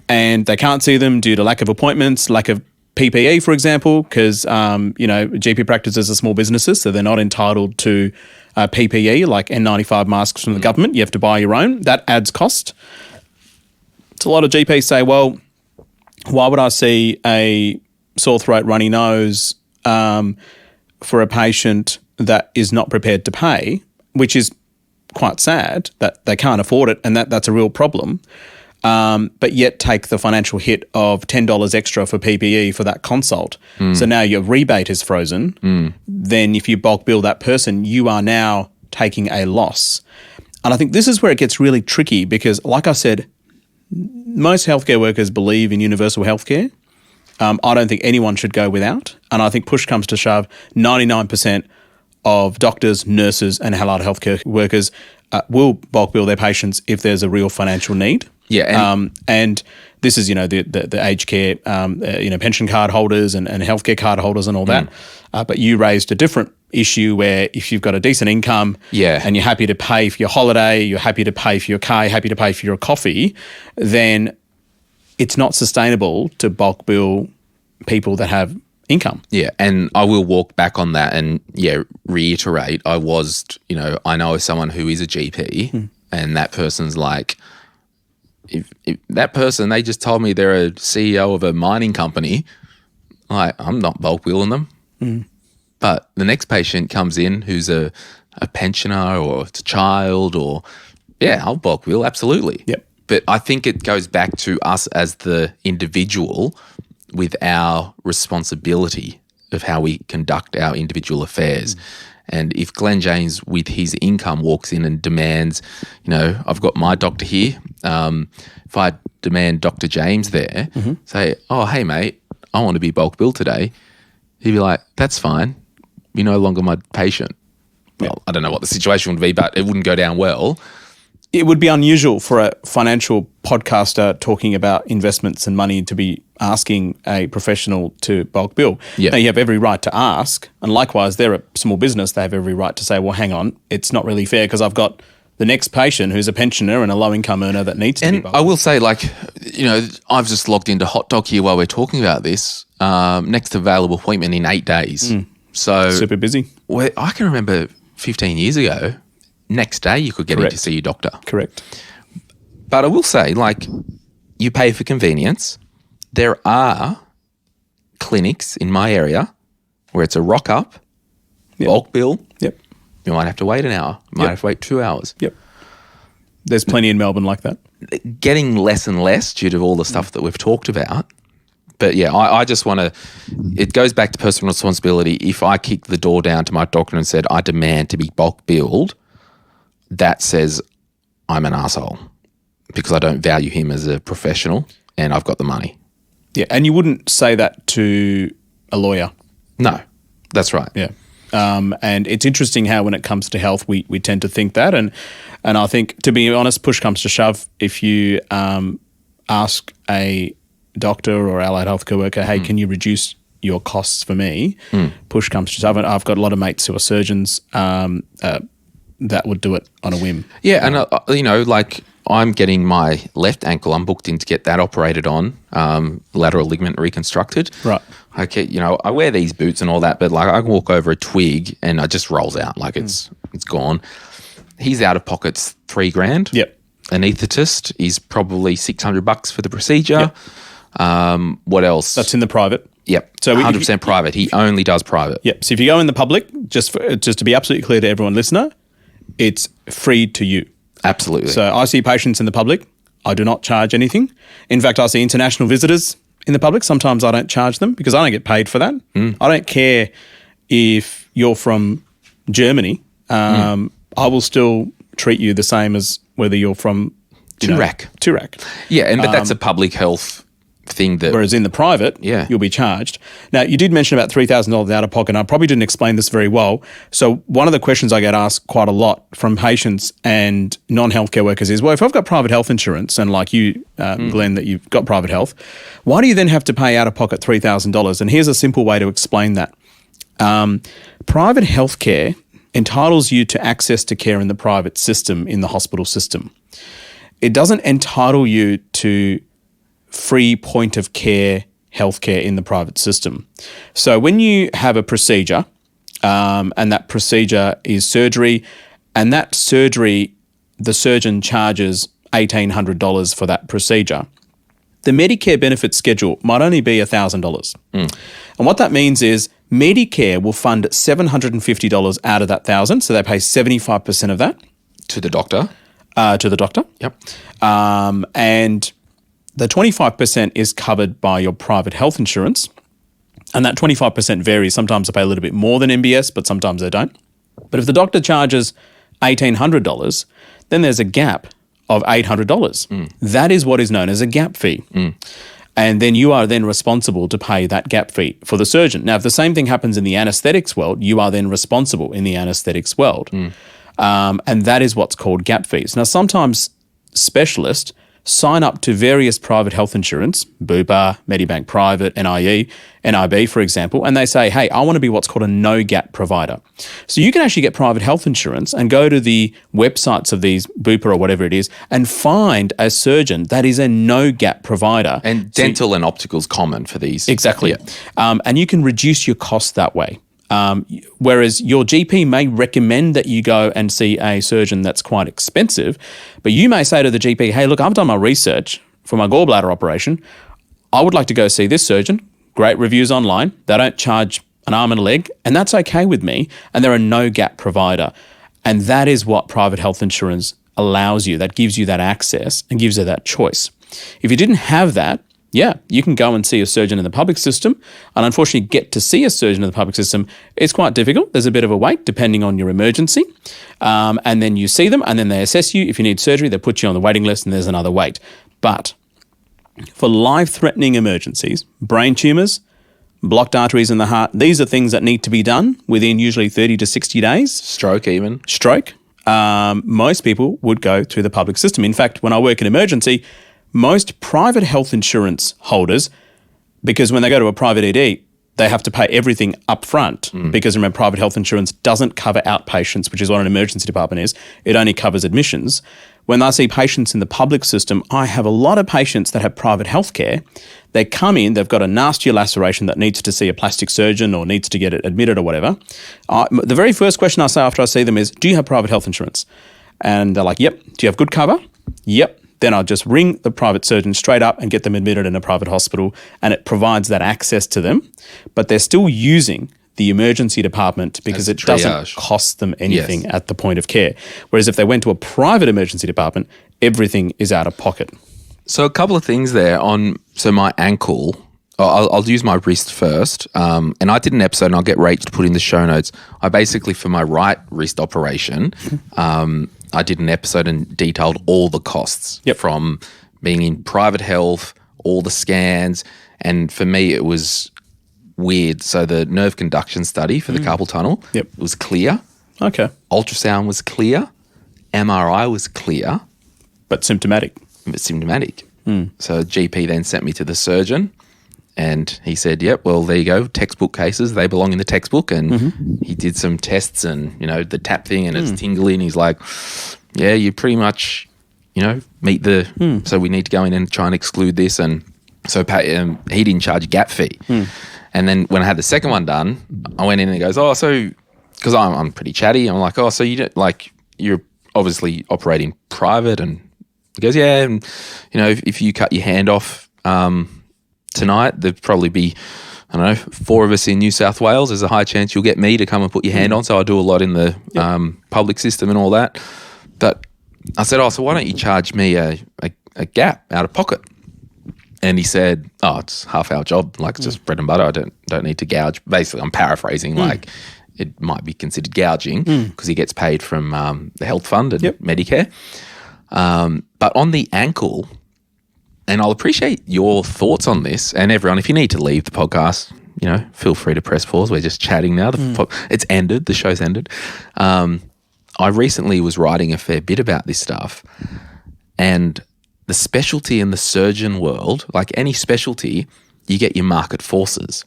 and they can't see them due to lack of appointments, lack of PPE, for example, because, GP practices are small businesses, so they're not entitled to PPE like N95 masks from the government. You have to buy your own. That adds cost. So a lot of GPs say, well, why would I see a sore throat, runny nose for a patient that is not prepared to pay, which is quite sad that they can't afford it and that's a real problem, but yet take the financial hit of $10 extra for PPE for that consult. So now your rebate is frozen. Then if you bulk bill that person, you are now taking a loss. And I think this is where it gets really tricky because, like I said, most healthcare workers believe in universal healthcare. I don't think anyone should go without. And I think push comes to shove, 99% of doctors, nurses and allied healthcare workers will bulk bill their patients if there's a real financial need. Yeah. And this is, the aged care, pension card holders and healthcare card holders and all that. But you raised a different issue where if you've got a decent income and you're happy to pay for your holiday, you're happy to pay for your car, you're happy to pay for your coffee, then it's not sustainable to bulk bill people that have income. Yeah, and I will walk back on that and, reiterate, I know someone who is a GP and that person's like, if that person, they just told me they're a CEO of a mining company, like, I'm not bulk billing them. But the next patient comes in who's a pensioner or it's a child or, I'll bulk bill, absolutely. Yep. But I think it goes back to us as the individual with our responsibility of how we conduct our individual affairs. And if Glen James with his income walks in and demands, I've got my doctor here, if I demand Dr. James there, say, oh, hey, mate, I want to be bulk billed today, he'd be like, that's fine. You're no longer my patient. Well, I don't know what the situation would be, but it wouldn't go down well. It would be unusual for a financial podcaster talking about investments and money to be asking a professional to bulk bill. Yeah. Now, you have every right to ask, and likewise, they're a small business. They have every right to say, well, hang on, it's not really fair because I've got the next patient who's a pensioner and a low-income earner that needs to be bulk billed. I will say, I've just logged into Hot Dog here while we're talking about this. Next available appointment in 8 days. So super busy. I can remember 15 years ago, next day you could get in to see your doctor. Correct. But I will say, you pay for convenience. There are clinics in my area where it's a rock up, bulk bill. Yep. You might have to wait an hour. You might have to wait 2 hours. Yep. There's plenty in Melbourne like that. Getting less and less due to all the stuff that we've talked about. But yeah, I just want to, it goes back to personal responsibility. If I kicked the door down to my doctor and said, I demand to be bulk billed, that says I'm an asshole because I don't value him as a professional and I've got the money. Yeah, and you wouldn't say that to a lawyer. No, that's right. Yeah. And it's interesting how when it comes to health, we tend to think that. And I think, to be honest, push comes to shove. If you ask a doctor or allied healthcare worker, hey, can you reduce your costs for me? Push comes to shove. And I've got a lot of mates who are surgeons that would do it on a whim. Yeah, and I'm getting my left ankle. I'm booked in to get that operated on, lateral ligament reconstructed. Right. Okay, I wear these boots and all that, but I can walk over a twig and it just rolls out it's gone. He's out of pockets $3,000. Yep. Anaesthetist is probably $600 for the procedure. Yep. What else? That's in the private. Yep. So 100% private. He only does private. Yep. So if you go in the public, just to be absolutely clear to everyone listener, it's free to you. Absolutely. So I see patients in the public. I do not charge anything. In fact, I see international visitors in the public. Sometimes I don't charge them because I don't get paid for that. I don't care if you're from Germany. I will still treat you the same as whether you're from Toorak. Yeah, but that's a public health thing that... Whereas in the private, you'll be charged. Now, you did mention about $3,000 out of pocket, and I probably didn't explain this very well. So one of the questions I get asked quite a lot from patients and non-healthcare workers is, well, if I've got private health insurance, and like you, Glen, that you've got private health, why do you then have to pay out of pocket $3,000? And here's a simple way to explain that. Private healthcare entitles you to access to care in the private system, in the hospital system. It doesn't entitle you to free point of care healthcare in the private system. So when you have a procedure, and that procedure is surgery, and that surgery, the surgeon charges $1,800 for that procedure, the Medicare benefit schedule might only be $1,000. And what that means is Medicare will fund $750 out of that $1,000, so they pay 75% of that. To the doctor? Yep. And the 25% is covered by your private health insurance, and that 25% varies. Sometimes they pay a little bit more than MBS, but sometimes they don't. But if the doctor charges $1,800, then there's a gap of $800. That is what is known as a gap fee. And then you are then responsible to pay that gap fee for the surgeon. Now, if the same thing happens in the anesthetics world, you are then responsible in the anesthetics world. And that is what's called gap fees. Now, sometimes specialists sign up to various private health insurance, Bupa, Medibank Private, NIE, NIB, for example, and they say, hey, I want to be what's called a no-gap provider. So you can actually get private health insurance and go to the websites of these Bupa or whatever it is and find a surgeon that is a no-gap provider. And dental and optical is common for these. Exactly. And you can reduce your costs that way. Whereas your GP may recommend that you go and see a surgeon that's quite expensive, but you may say to the GP, hey, look, I've done my research for my gallbladder operation. I would like to go see this surgeon. Great reviews online. They don't charge an arm and a leg, and that's okay with me. And they're a no-gap provider. And that is what private health insurance allows you, that gives you that access and gives you that choice. If you didn't have that, yeah, you can go and see a surgeon in the public system, and unfortunately get to see a surgeon in the public system, it's quite difficult. There's a bit of a wait depending on your emergency. And then you see them and then they assess you. If you need surgery, they put you on the waiting list and there's another wait. But for life-threatening emergencies, brain tumours, blocked arteries in the heart, these are things that need to be done within usually 30 to 60 days. Stroke. Most people would go through the public system. In fact, when I work in emergency, most private health insurance holders, because when they go to a private ED, they have to pay everything up front because remember, private health insurance doesn't cover outpatients, which is what an emergency department is. It only covers admissions. When I see patients in the public system, I have a lot of patients that have private health care. They come in, they've got a nasty laceration that needs to see a plastic surgeon or needs to get it admitted or whatever. The very first question I say after I see them is, do you have private health insurance? And they're like, yep. Do you have good cover? Yep. Then I'll just ring the private surgeon straight up and get them admitted in a private hospital, and it provides that access to them. But they're still using the emergency department because it doesn't cost them anything at the point of care. Whereas if they went to a private emergency department, everything is out of pocket. So a couple of things there so my ankle, I'll use my wrist first. And I did an episode, and I'll get Rach to put in the show notes. I basically, for my right wrist operation, I did an episode and detailed all the costs from being in private health, all the scans. And for me, it was weird. So the nerve conduction study for the carpal tunnel was clear. Okay. Ultrasound was clear. MRI was clear. But symptomatic. So GP then sent me to the surgeon, and he said, yep, well, there you go. Textbook cases, they belong in the textbook. And he did some tests and, the tap thing, and it's tingly. And he's like, yeah, you pretty much, meet the, so we need to go in and try and exclude this. And so he didn't charge a gap fee. And then when I had the second one done, I went in and he goes, oh, so, because I'm pretty chatty. I'm like, oh, so you don't, you're obviously operating private. And he goes, yeah, and, if you cut your hand off tonight, there'd probably be, 4 of us in New South Wales. There's a high chance you'll get me to come and put your hand on. So I do a lot in the public system and all that. But I said, oh, so why don't you charge me a gap out of pocket? And he said, oh, it's half our job. It's just bread and butter. I don't need to gouge. Basically, I'm paraphrasing. It might be considered gouging because he gets paid from the health fund and Medicare. But on the ankle, and I'll appreciate your thoughts on this, and everyone, if you need to leave the podcast, feel free to press pause. We're just chatting now. It's ended. The show's ended. I recently was writing a fair bit about this stuff, and the specialty in the surgeon world, like any specialty, you get your market forces.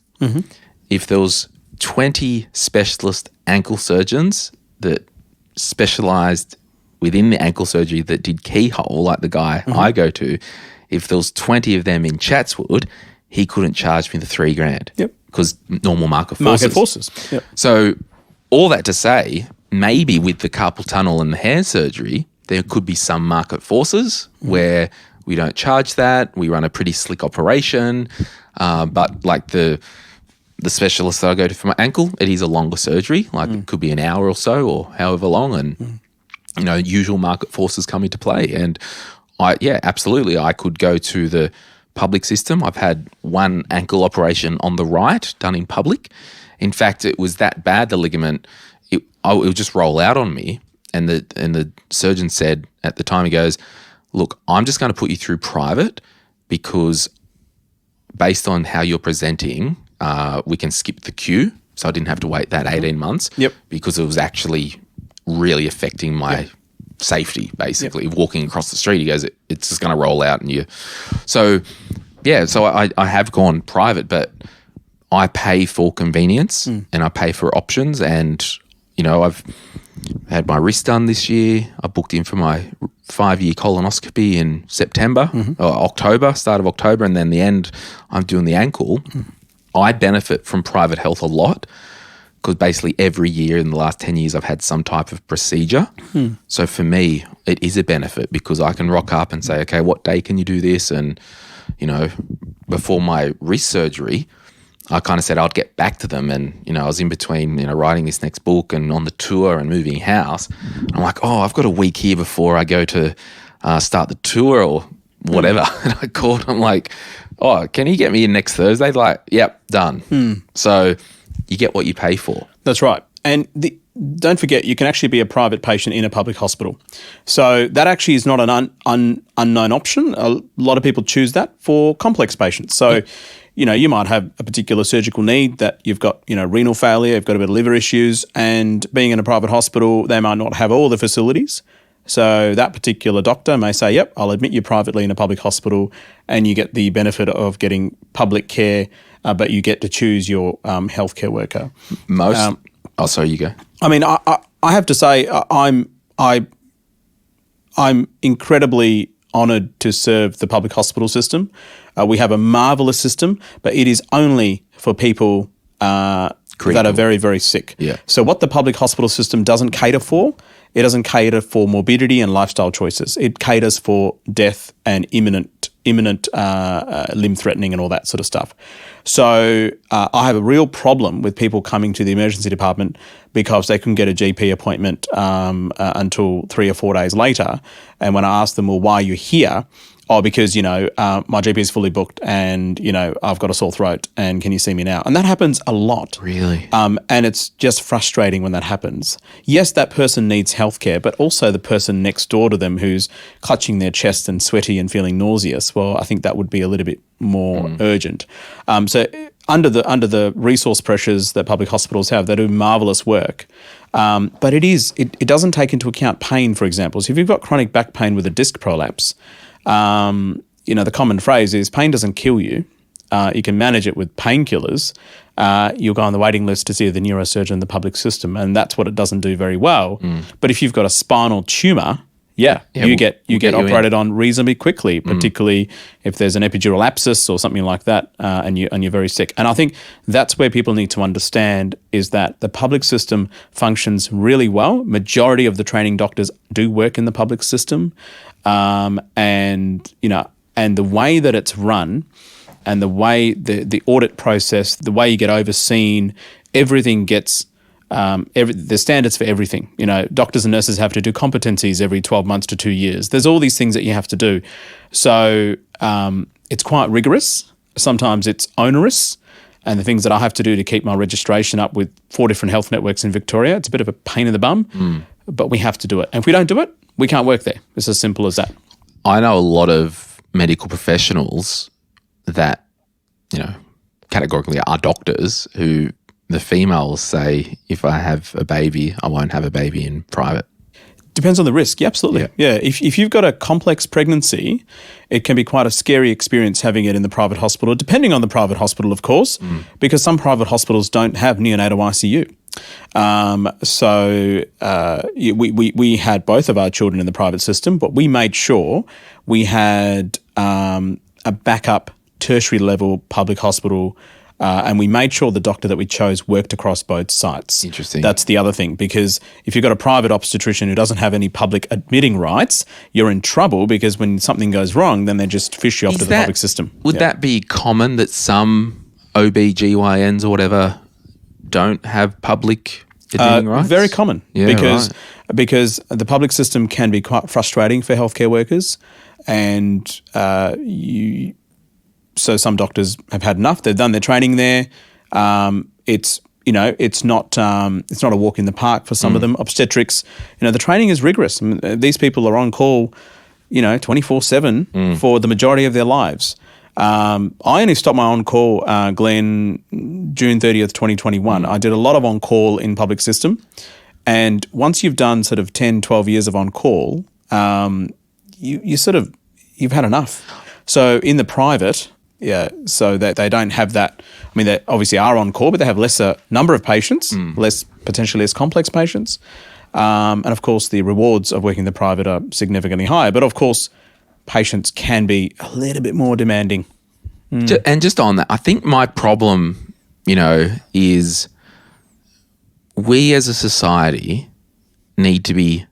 If there was 20 specialist ankle surgeons that specialised within the ankle surgery that did keyhole, like the guy I go to, if there was 20 of them in Chatswood, he couldn't charge me the $3,000. Yep. Because normal market forces. Yep. So all that to say, maybe with the carpal tunnel and the hand surgery, there could be some market forces where we don't charge that. We run a pretty slick operation. But like the specialist that I go to for my ankle, it is a longer surgery. It could be an hour or so or however long. And, usual market forces come into play. And absolutely, I could go to the public system. I've had one ankle operation on the right done in public. In fact, it was that bad, the ligament, it would just roll out on me. And the surgeon said at the time, he goes, look, I'm just going to put you through private because based on how you're presenting, we can skip the queue. So I didn't have to wait that 18 months because it was actually really affecting my safety, basically. Walking across the street, he goes, it's just going to roll out. So I have gone private, but I pay for convenience and I pay for options. And, I've had my wrist done this year. I booked in for my 5-year colonoscopy in September or October, start of October, and then the end, I'm doing the ankle. I benefit from private health a lot because basically every year in the last 10 years I've had some type of procedure. So for me, it is a benefit because I can rock up and say, okay, what day can you do this? And, before my wrist surgery, I kind of said I'd get back to them, and I was in between writing this next book and on the tour and moving house. I'm like, I've got a week here before I go to start the tour or whatever. And I called. I'm like, can you get me in next Thursday? They're like, yep, done. So you get what you pay for. That's right. And don't forget, you can actually be a private patient in a public hospital. So that actually is not an unknown option. A lot of people choose that for complex patients. So, you might have a particular surgical need that you've got, renal failure, you've got a bit of liver issues, and being in a private hospital, they might not have all the facilities. So that particular doctor may say, yep, I'll admit you privately in a public hospital, and you get the benefit of getting public care, but you get to choose your healthcare worker. Sorry, you go. I mean, I have to say, I'm incredibly honoured to serve the public hospital system. We have a marvellous system, but it is only for people that are very, very sick. Yeah. So what the public hospital system doesn't cater for, it doesn't cater for morbidity and lifestyle choices. It caters for death and imminent limb threatening and all that sort of stuff. So I have a real problem with people coming to the emergency department because they couldn't get a GP appointment until 3 or 4 days later. And when I ask them, well, why are you here? Because, my GP is fully booked and, I've got a sore throat and can you see me now? And that happens a lot. Really? And it's just frustrating when that happens. Yes, that person needs healthcare, but also the person next door to them who's clutching their chest and sweaty and feeling nauseous. Well, I think that would be a little bit more urgent. So under the resource pressures that public hospitals have, they do marvellous work. But it doesn't take into account pain, for example. So if you've got chronic back pain with a disc prolapse, the common phrase is pain doesn't kill you. You can manage it with painkillers. You'll go on the waiting list to see the neurosurgeon in the public system, and that's what it doesn't do very well. But if you've got a spinal tumour, you get operated on reasonably quickly, particularly if there's an epidural abscess or something like that, and you're very sick. And I think that's where people need to understand is that the public system functions really well. Majority of the training doctors do work in the public system, and the way that it's run, and the way the audit process, the way you get overseen, everything gets. The standards for everything. Doctors and nurses have to do competencies every 12 months to 2 years. There's all these things that you have to do. So it's quite rigorous. Sometimes it's onerous. And the things that I have to do to keep my registration up with 4 different health networks in Victoria, it's a bit of a pain in the bum, but we have to do it. And if we don't do it, we can't work there. It's as simple as that. I know a lot of medical professionals that, categorically are doctors who the females say, if I have a baby, I won't have a baby in private. Depends on the risk. Yeah, absolutely. Yeah. If you've got a complex pregnancy, it can be quite a scary experience having it in the private hospital, depending on the private hospital, of course, because some private hospitals don't have neonatal ICU. We had both of our children in the private system, but we made sure we had a backup tertiary level public hospital. And we made sure the doctor that we chose worked across both sites. Interesting. That's the other thing, because if you've got a private obstetrician who doesn't have any public admitting rights, you're in trouble because when something goes wrong, then they just fish you off to the public system. Would that be common that some OB-GYNs or whatever don't have public admitting rights? Very common, because the public system can be quite frustrating for healthcare workers, and so some doctors have had enough. They've done their training there. It's not a walk in the park for some of them. Obstetrics, the training is rigorous. I mean, these people are on call, 24/7 for the majority of their lives. I only stopped my on-call, Glen, June 30th, 2021. I did a lot of on-call in public system. And once you've done sort of 10, 12 years of on-call, you've had enough. So in the private, so that they don't have that. I mean, they obviously are on call, but they have lesser number of patients, potentially less complex patients. And of course, the rewards of working in the private are significantly higher. But of course, patients can be a little bit more demanding. And just on that, I think my problem, is we as a society need to be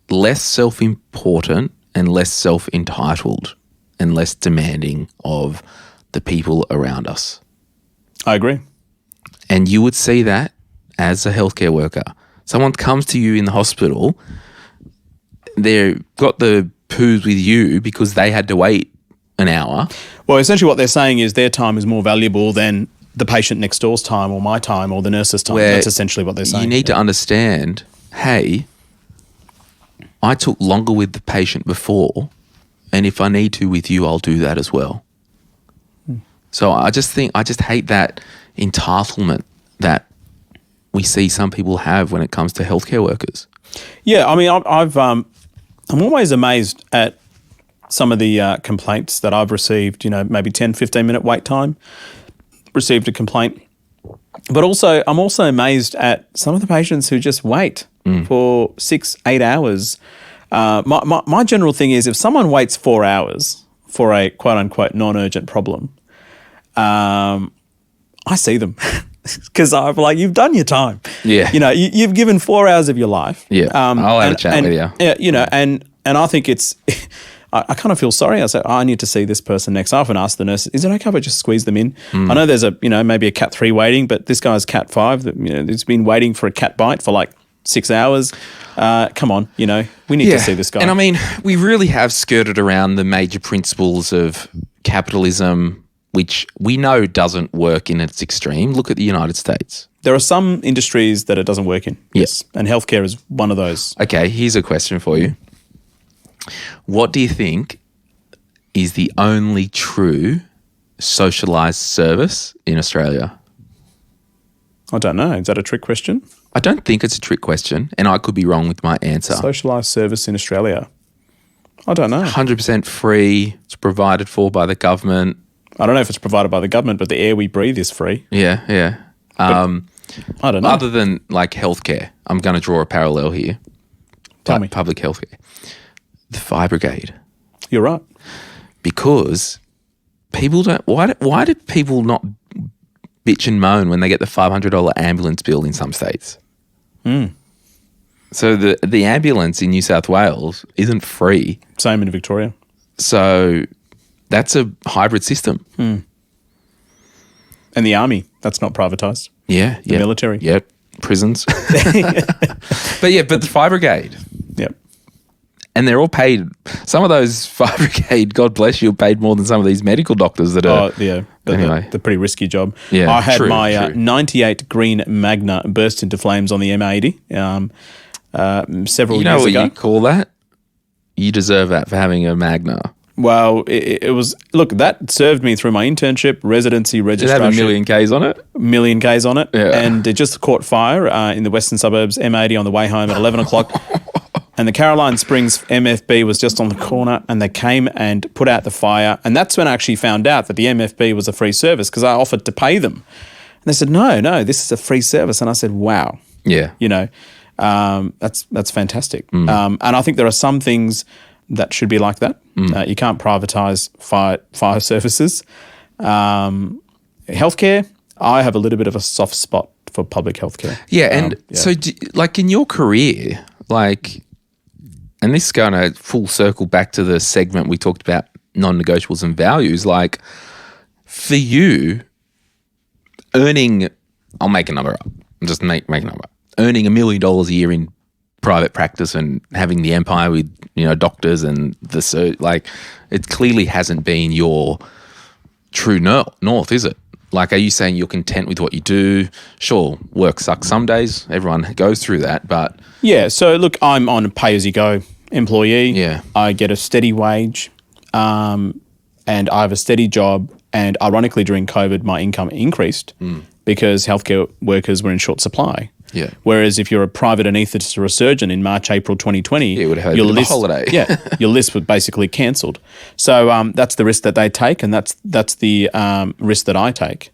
less self-important and less self-entitled and less demanding of the people around us. I agree. And you would see that as a healthcare worker. Someone comes to you in the hospital, they've got the poos with you because they had to wait an hour. Well, essentially what they're saying is their time is more valuable than the patient next door's time or my time or the nurse's time. That's essentially what they're saying. You need to understand, hey, I took longer with the patient before, and if I need to with you, I'll do that as well. So I just hate that entitlement that we see some people have when it comes to healthcare workers. Yeah, I mean, I'm always amazed at some of the complaints that I've received, maybe 10, 15-minute wait time, received a complaint. But also, I'm also amazed at some of the patients who just wait for 6, 8 hours. My general thing is if someone waits 4 hours for a quote-unquote non-urgent problem, I see them because I'm like, you've done your time. Yeah. You've given 4 hours of your life. Yeah. I'll have a chat with you. Yeah, and I think it's, I kind of feel sorry. I say, I need to see this person next. I often ask the nurse, is it okay if I just squeeze them in? I know there's maybe a cat 3 waiting, but this guy's cat 5 that, he's been waiting for a cat bite for like 6 hours. Come on, we need to see this guy. And I mean, we really have skirted around the major principles of capitalism, which we know doesn't work in its extreme. Look at the United States. There are some industries that it doesn't work in. Yes. And healthcare is one of those. Okay, here's a question for you. What do you think is the only true socialised service in Australia? I don't know. Is that a trick question? I don't think it's a trick question, and I could be wrong with my answer. Socialised service in Australia? I don't know. 100% free. It's provided for by the government. I don't know if it's provided by the government, but the air we breathe is free. Yeah, yeah. I don't know. Other than like healthcare, I'm going to draw a parallel here. Tell me. Public healthcare. The fire brigade. You're right. Because people don't. Why do people not bitch and moan when they get the $500 ambulance bill in some states? So the ambulance in New South Wales isn't free. Same in Victoria. So that's a hybrid system. And the army, that's not privatised. Yeah. The military. Yep. Prisons. But the fire brigade. Yep. And they're all paid. Some of those fire brigade, God bless you, are paid more than some of these medical doctors that are. Oh, yeah. Anyway. The pretty risky job. Yeah, I had true. 98 green Magna burst into flames on the M80 several years ago. You know what you call that? You deserve that for having a Magna. Well, it was, look, that served me through my internship, residency, registration. Did it have a million Ks on it? Million Ks on it. Yeah. And it just caught fire in the western suburbs, M80 on the way home at 11 o'clock. And the Caroline Springs MFB was just on the corner, and they came and put out the fire. And that's when I actually found out that the MFB was a free service because I offered to pay them. And they said, no, this is a free service. And I said, wow. Yeah. That's fantastic. And I think there are some things that should be like that. You can't privatise fire services. Healthcare, I have a little bit of a soft spot for public healthcare. Yeah, and so in your career, and this is going to full circle back to the segment we talked about, non-negotiables and values, for you, earning, I'll make a number up, just make a number up, earning $1 million a year in private practice and having the empire with doctors and it clearly hasn't been your true north, is it? Are you saying you're content with what you do? Sure, work sucks some days. Everyone goes through that, but yeah. So look, I'm on a pay-as-you-go employee. Yeah, I get a steady wage, and I have a steady job. And ironically, during COVID, my income increased because healthcare workers were in short supply. Yeah. Whereas if you're a private anaesthetist or a surgeon in March, April 2020, it would have been a holiday. Your list was basically cancelled. So that's the risk that they take, and that's the risk that I take.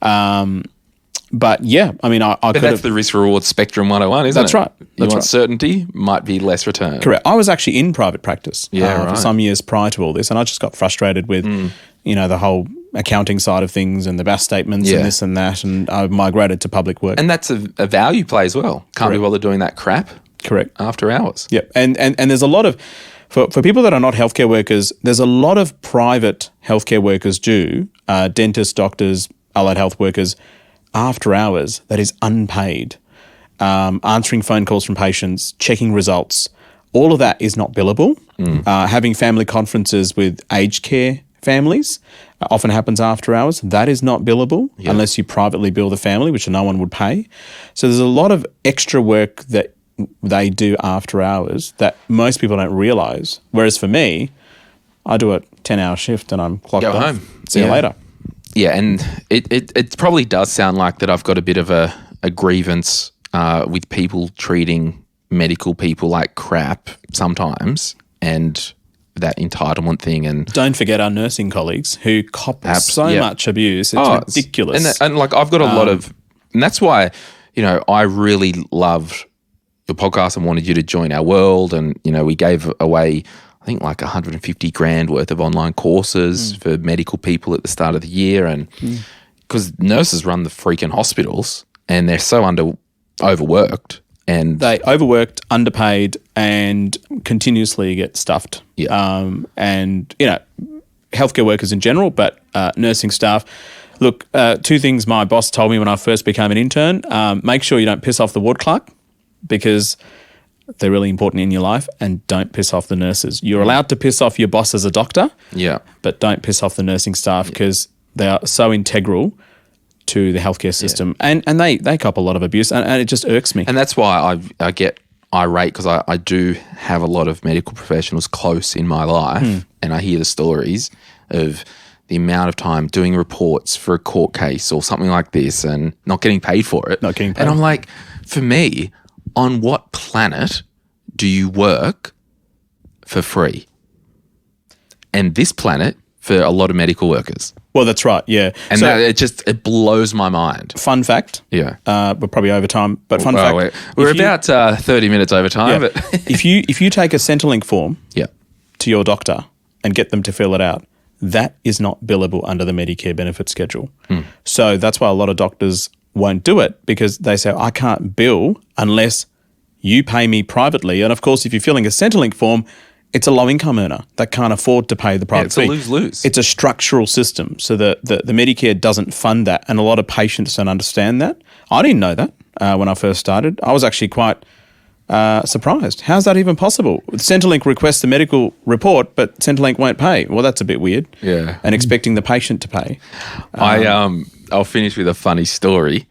But yeah, I mean, I could. That's the risk reward spectrum 101, isn't it? That's right. You want certainty, might be less return. Correct. I was actually in private practice right. for some years prior to all this, and I just got frustrated with the whole accounting side of things and the BAS statements and this and that, and I migrated to public work. And that's a value play as well. Can't be bothered doing that crap. Correct. After hours. Yep. And there's a lot of, for people that are not healthcare workers, there's a lot of private healthcare workers dentists, doctors, allied health workers after hours that is unpaid, answering phone calls from patients, checking results. All of that is not billable. Having family conferences with aged care families often happens after hours. That is not billable unless you privately bill the family, which no one would pay. So there's a lot of extra work that they do after hours that most people don't realise. Whereas for me, I do a 10-hour shift and I'm clocked off. Home. See you later. Yeah, and it probably does sound like that I've got a bit of a grievance with people treating medical people like crap sometimes, and that entitlement thing. And don't forget our nursing colleagues who cop so much abuse. It's ridiculous. And like I've got a lot of, and that's why, I really loved your podcast and wanted you to join our world. And, we gave away, I think like 150 grand worth of online courses for medical people at the start of the year. And because nurses run the freaking hospitals and they're so overworked. And they overworked, underpaid, and continuously get stuffed. Yeah. And, healthcare workers in general, but nursing staff. Look, two things my boss told me when I first became an intern. Make sure you don't piss off the ward clerk because they're really important in your life, and don't piss off the nurses. You're allowed to piss off your boss as a doctor, but don't piss off the nursing staff because they are so integral to the healthcare system, and they cop a lot of abuse, and it just irks me. And that's why I get irate, because I do have a lot of medical professionals close in my life, and I hear the stories of the amount of time doing reports for a court case or something like this and not getting paid for it. And I'm like, for me, on what planet do you work for free? And this planet, for a lot of medical workers. Well, that's right, yeah. And so, it blows my mind. Fun fact. Yeah. We're probably over time, but fun fact. We're about 30 minutes over time. Yeah. But if you take a Centrelink form to your doctor and get them to fill it out, that is not billable under the Medicare benefit schedule. So that's why a lot of doctors won't do it, because they say, I can't bill unless you pay me privately. And of course, if you're filling a Centrelink form, it's a low-income earner that can't afford to pay the private fee. It's a lose-lose. It's a structural system, so the Medicare doesn't fund that, and a lot of patients don't understand that. I didn't know that when I first started. I was actually quite surprised. How's that even possible? Centrelink requests the medical report, but Centrelink won't pay. Well, that's a bit weird. Yeah. And expecting the patient to pay. I'll finish with a funny story.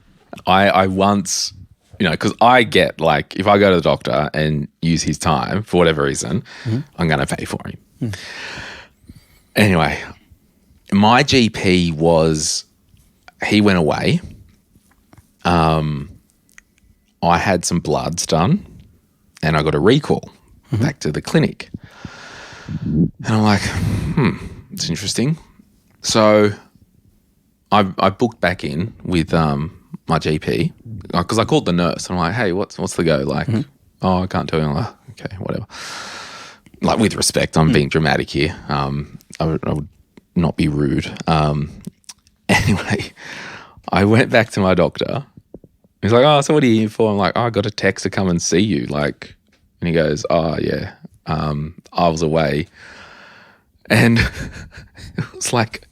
I once... because I get, like, if I go to the doctor and use his time for whatever reason, I'm going to pay for him. Anyway, my GP he went away. I had some bloods done and I got a recall back to the clinic. And I'm like, it's interesting. So I booked back in with my GP, because I called the nurse and I'm like, hey, what's the go? Like, oh, I can't tell you. I'm like, okay, whatever. Like, with respect, I'm being dramatic here. I would not be rude. Anyway, I went back to my doctor. He's like, oh, so what are you here for? I'm like, oh, I got a text to come and see you. Like, and he goes, oh, yeah, I was away. And it was like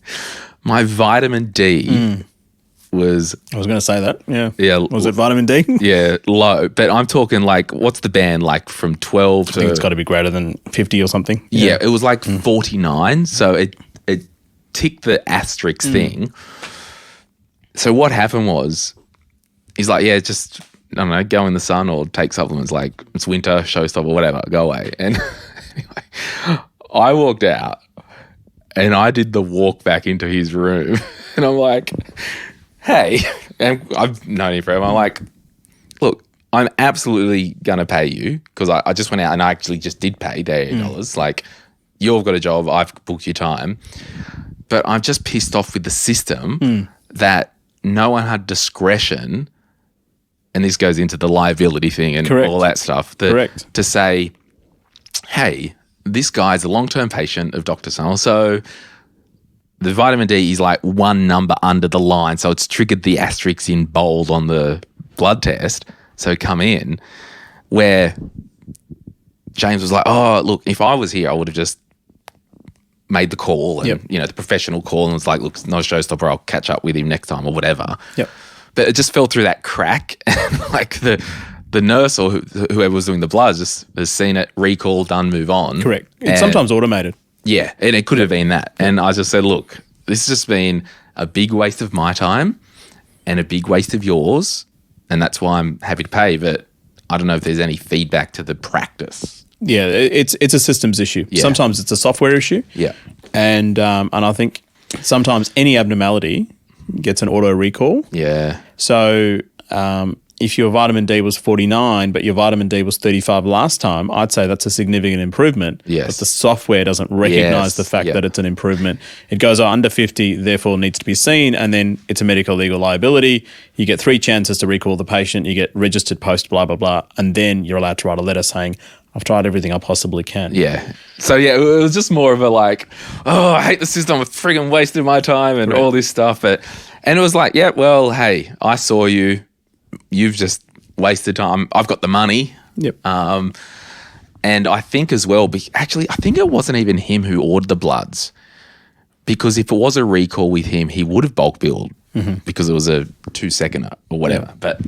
my vitamin D was... I was going to say that, yeah. Yeah. Was it vitamin D? Yeah, low. But I'm talking like, what's the band, like from 12 to... I think it's got to be greater than 50 or something. Yeah, it was like 49. So it ticked the asterisk thing. So what happened was, he's like, yeah, just, I don't know, go in the sun or take supplements. Like, it's winter, showstopper, whatever, go away. And anyway, I walked out and I did the walk back into his room. And I'm like... hey, and I've known him forever. I'm like, look, I'm absolutely going to pay you, because I just went out and I actually just did pay the $80. Like, you've got a job, I've booked your time. But I'm just pissed off with the system that no one had discretion, and this goes into the liability thing and all that stuff, to say, hey, this guy's a long-term patient of Dr. So the vitamin D is like one number under the line, so it's triggered the asterisk in bold on the blood test. So come in, where James was like, oh, look, if I was here, I would have just made the call and, the professional call and was like, look, no showstopper, I'll catch up with him next time or whatever. Yep. But it just fell through that crack and like the nurse or whoever was doing the bloods just has seen it, recall, done, move on. Correct. It's sometimes automated. Yeah, and it could have been that. And I just said, look, this has just been a big waste of my time and a big waste of yours, and that's why I'm happy to pay. But I don't know if there's any feedback to the practice. Yeah, it's a systems issue. Yeah. Sometimes it's a software issue. Yeah. And I think sometimes any abnormality gets an auto recall. Yeah. So if your vitamin D was 49, but your vitamin D was 35 last time, I'd say that's a significant improvement. Yes. But the software doesn't recognize the fact that it's an improvement. It goes under 50, therefore needs to be seen, and then it's a medical legal liability. You get 3 chances to recall the patient. You get registered post, blah, blah, blah, and then you're allowed to write a letter saying, I've tried everything I possibly can. Yeah. So, yeah, it was just more of a like, I hate the system. I've friggin' wasted my time and all this stuff. And it was like, yeah, well, hey, I saw you. You've just wasted time. I've got the money. Yep. And I think as well, actually, I think it wasn't even him who ordered the bloods, because if it was a recall with him, he would have bulk billed because it was a 2-second or whatever. Yeah. But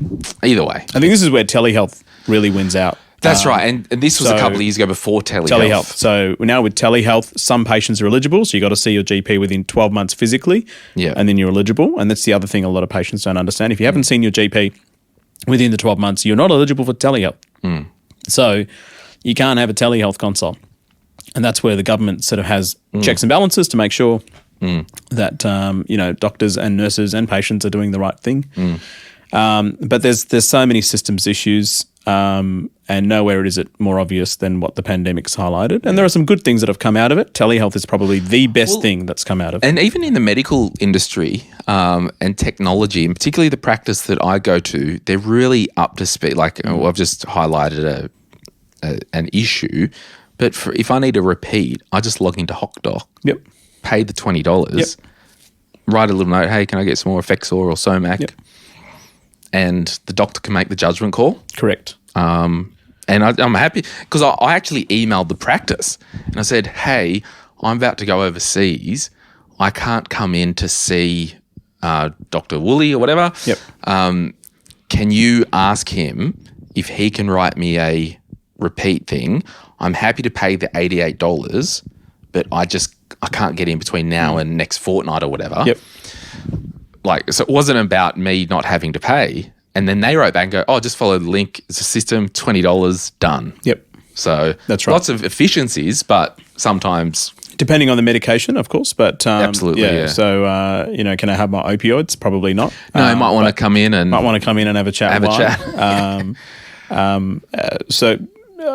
either way. I think this is where telehealth really wins out. That's right. And this was a couple of years ago before telehealth. So now with telehealth, some patients are eligible. So you got to see your GP within 12 months physically. Yeah. And then you're eligible. And that's the other thing a lot of patients don't understand. If you haven't seen your GP within the 12 months, you're not eligible for telehealth. So you can't have a telehealth consult. And that's where the government sort of has checks and balances to make sure that, doctors and nurses and patients are doing the right thing. But there's so many systems issues, and nowhere is it more obvious than what the pandemic's highlighted. And there are some good things that have come out of it. Telehealth is probably the best thing that's come out of it. And even in the medical industry and technology, and particularly the practice that I go to, they're really up to speed. Like I've just highlighted an issue, but if I need a repeat, I just log into HocDoc, pay the $20, write a little note, hey, can I get some more Effexor or Somac? And the doctor can make the judgment call. Correct. And I'm happy because I actually emailed the practice and I said, hey, I'm about to go overseas. I can't come in to see Dr. Woolley or whatever. Can you ask him if he can write me a repeat thing? I'm happy to pay the $88, but I can't get in between now and next fortnight or whatever. So it wasn't about me not having to pay. And then they wrote back and go, just follow the link. It's a system, $20, done. So that's right. Lots of efficiencies, but sometimes... Depending on the medication, of course, but... absolutely, yeah. So, can I have my opioids? Probably not. No, I might want to come in and... Might want to come in and have a chat. So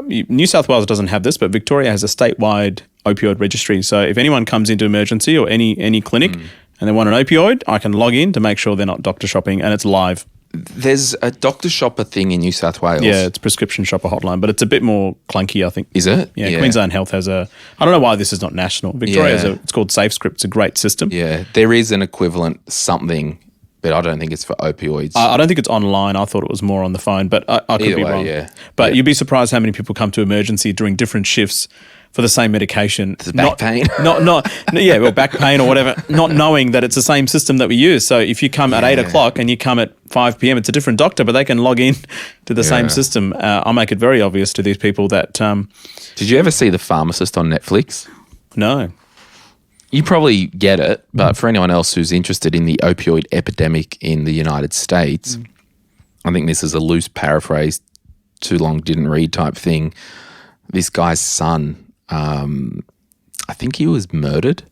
New South Wales doesn't have this, but Victoria has a statewide opioid registry. So if anyone comes into emergency or any clinic and they want an opioid, I can log in to make sure they're not doctor shopping, and it's live. There's a doctor shopper thing in New South Wales. Yeah, it's prescription shopper hotline, but it's a bit more clunky, I think. Is it? Yeah, Queensland Health has I don't know why this is not national. Victoria has it's called SafeScript. It's a great system. Yeah, there is an equivalent something, but I don't think it's for opioids. I don't think it's online. I thought it was more on the phone, but I could be wrong. Yeah. But you'd be surprised how many people come to emergency during different shifts for the same medication. Back pain. Back pain or whatever, not knowing that it's the same system that we use. So if you come at 8 o'clock and you come at 5 p.m., it's a different doctor, but they can log in to the same system. I'll make it very obvious to these people that... Did you ever see The Pharmacist on Netflix? No. You probably get it, but for anyone else who's interested in the opioid epidemic in the United States, I think this is a loose paraphrase, too long didn't read type thing. This guy's son... I think he was murdered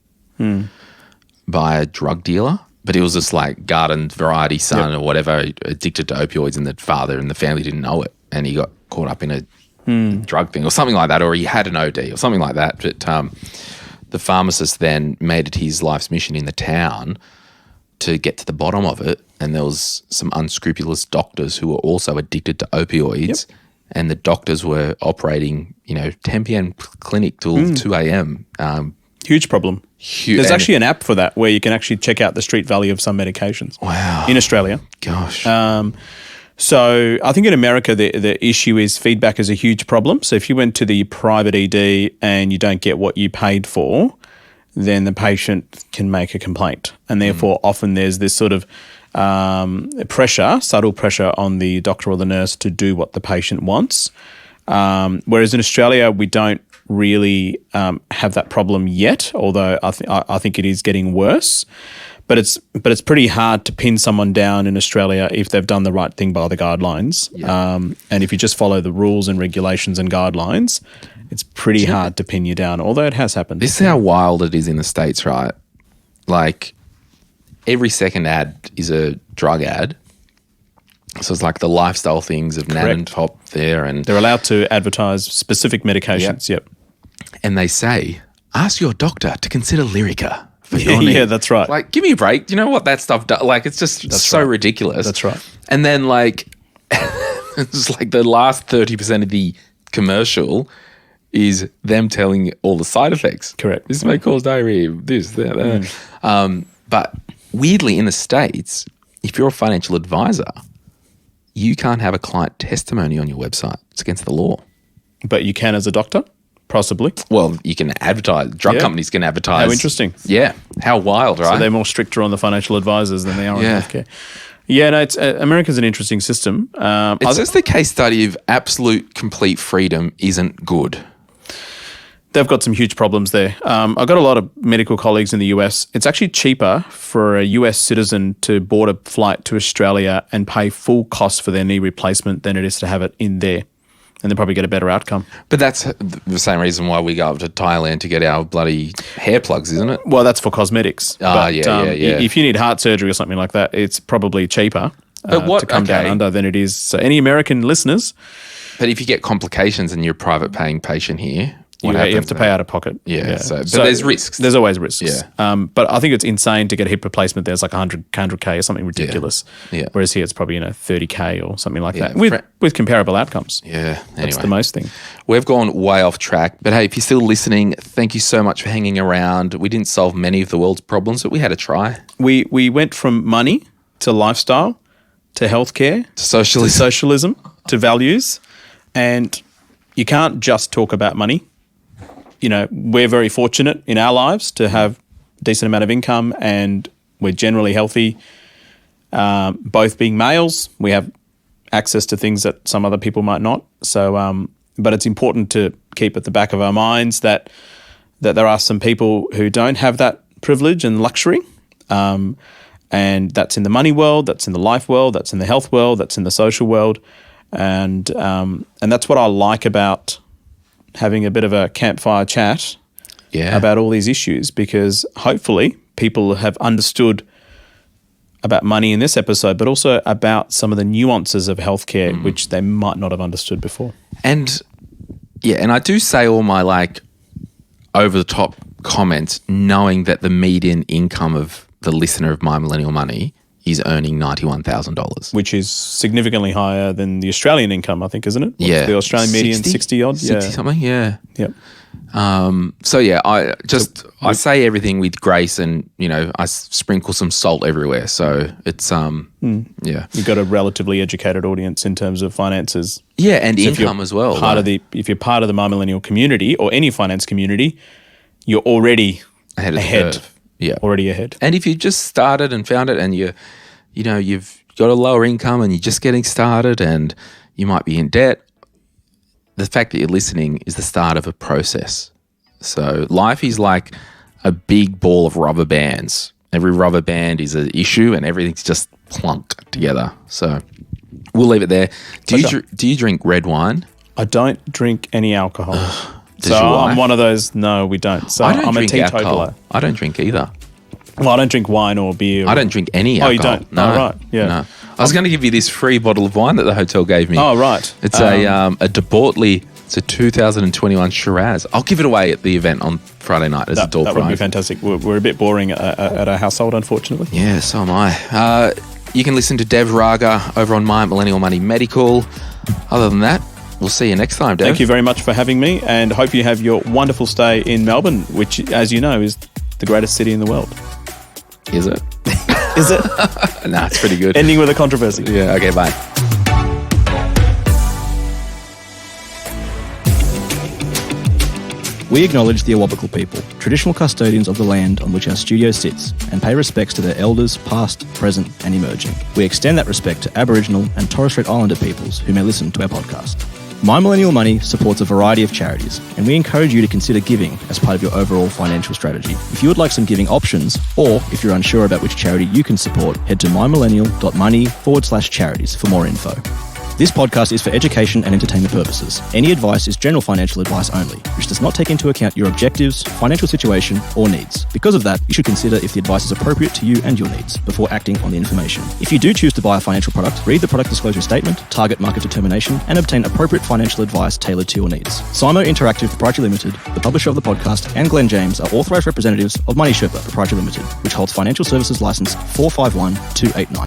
by a drug dealer, but he was just like garden variety son or whatever, addicted to opioids, and the father and the family didn't know it, and he got caught up in a drug thing or something like that, or he had an OD or something like that. But the pharmacist then made it his life's mission in the town to get to the bottom of it, and there was some unscrupulous doctors who were also addicted to opioids. And the doctors were operating, 10 p.m. clinic till 2 a.m. Huge problem. There's actually an app for that where you can actually check out the street value of some medications. Wow. In Australia. Gosh. So I think in America the issue is feedback is a huge problem. So if you went to the private ED and you don't get what you paid for, then the patient can make a complaint. And therefore, often there's this sort of subtle pressure on the doctor or the nurse to do what the patient wants. Whereas in Australia, we don't really have that problem yet, although I think it is getting worse. But it's pretty hard to pin someone down in Australia if they've done the right thing by the guidelines. Yeah. And if you just follow the rules and regulations and guidelines, it's pretty hard to pin you down, although it has happened. This is how wild it is in the States, right? Like every second ad is a drug ad. So it's like the lifestyle things of Nan and Top there. And they're allowed to advertise specific medications, yep. And they say, ask your doctor to consider Lyrica. Yeah, that's right. Like, give me a break. Do you know what that stuff does? Like, it's just so ridiculous. That's right. And then, like, it's like the last 30% of the commercial is them telling all the side effects. Correct. This may cause diarrhea, this, that. But weirdly, in the States, if you're a financial advisor, you can't have a client testimony on your website. It's against the law. But you can as a doctor? Possibly. Well, you can advertise. Drug companies can advertise. How interesting. Yeah. How wild, right? So they're more stricter on the financial advisors than they are on healthcare. Yeah, no, America's an interesting system. It's just the case study of absolute complete freedom isn't good. They've got some huge problems there. I've got a lot of medical colleagues in the US. It's actually cheaper for a US citizen to board a flight to Australia and pay full cost for their knee replacement than it is to have it in there. And they probably get a better outcome. But that's the same reason why we go up to Thailand to get our bloody hair plugs, isn't it? Well, that's for cosmetics. Yeah. If you need heart surgery or something like that, it's probably cheaper to come down under than it is. So any American listeners. But if you get complications and you're a private paying patient here, you have to pay out of pocket. Yeah. So there's risks. There's always risks. Yeah. But I think it's insane to get a hip replacement. There's like 100K or something ridiculous. Yeah. Whereas here it's probably 30K or something like that with comparable outcomes. Yeah. Anyway, that's the most thing. We've gone way off track. But hey, if you're still listening, thank you so much for hanging around. We didn't solve many of the world's problems, but we had a try. We went from money to lifestyle to healthcare to socialism to values, and you can't just talk about money. You know, we're very fortunate in our lives to have a decent amount of income, and we're generally healthy. Both being males, we have access to things that some other people might not. So, but it's important to keep at the back of our minds that there are some people who don't have that privilege and luxury, and that's in the money world, that's in the life world, that's in the health world, that's in the social world, and that's what I like about having a bit of a campfire chat about all these issues, because hopefully people have understood about money in this episode, but also about some of the nuances of healthcare, which they might not have understood before. And I do say all my like over-the-top comments knowing that the median income of the listener of My Millennial Money is earning $91,000. Which is significantly higher than the Australian income, I think, isn't it? Yeah. The Australian median, 60-odd? 60-something, yeah. Yep. I say everything with grace, and, you know, I sprinkle some salt everywhere. So it's, You've got a relatively educated audience in terms of finances. Yeah, and so income as well. If you're part of the My Millennial community or any finance community, you're already ahead of the curve. Yeah. Already ahead. And if you just started and found it, and you've got a lower income and you're just getting started and you might be in debt, the fact that you're listening is the start of a process. So life is like a big ball of rubber bands. Every rubber band is an issue and everything's just plunk together. So we'll leave it there. Do you drink red wine? I don't drink any alcohol. I'm one of those, no, we don't. So I'm a teetotaler. Alcohol. I don't drink either. Well, I don't drink wine or beer. I don't drink any alcohol. Oh, you don't? No. Oh, right. Yeah. No. I was going to give you this free bottle of wine that the hotel gave me. Oh, right. It's a De Bortley. It's a 2021 Shiraz. I'll give it away at the event on Friday night as a door prize. That would be fantastic. We're a bit boring at our household, unfortunately. Yeah, so am I. You can listen to Dev Raga over on My Millennial Money Medical. Other than that, we'll see you next time, Dev. Thank you very much for having me, and hope you have your wonderful stay in Melbourne, which, as you know, is the greatest city in the world. Is it? Is it? Nah, it's pretty good. Ending with a controversy. Yeah, okay, bye. We acknowledge the Awabakal people, traditional custodians of the land on which our studio sits, and pay respects to their elders past, present and emerging. We extend that respect to Aboriginal and Torres Strait Islander peoples who may listen to our podcast. My Millennial Money supports a variety of charities, and we encourage you to consider giving as part of your overall financial strategy. If you would like some giving options, or if you're unsure about which charity you can support, head to mymillennial.money/charities for more info. This podcast is for education and entertainment purposes. Any advice is general financial advice only, which does not take into account your objectives, financial situation, or needs. Because of that, you should consider if the advice is appropriate to you and your needs before acting on the information. If you do choose to buy a financial product, read the product disclosure statement, target market determination, and obtain appropriate financial advice tailored to your needs. SYMO Interactive Proprietary Limited, the publisher of the podcast, and Glen James are authorised representatives of Money Sherpa Proprietary Limited, which holds financial services license 451289.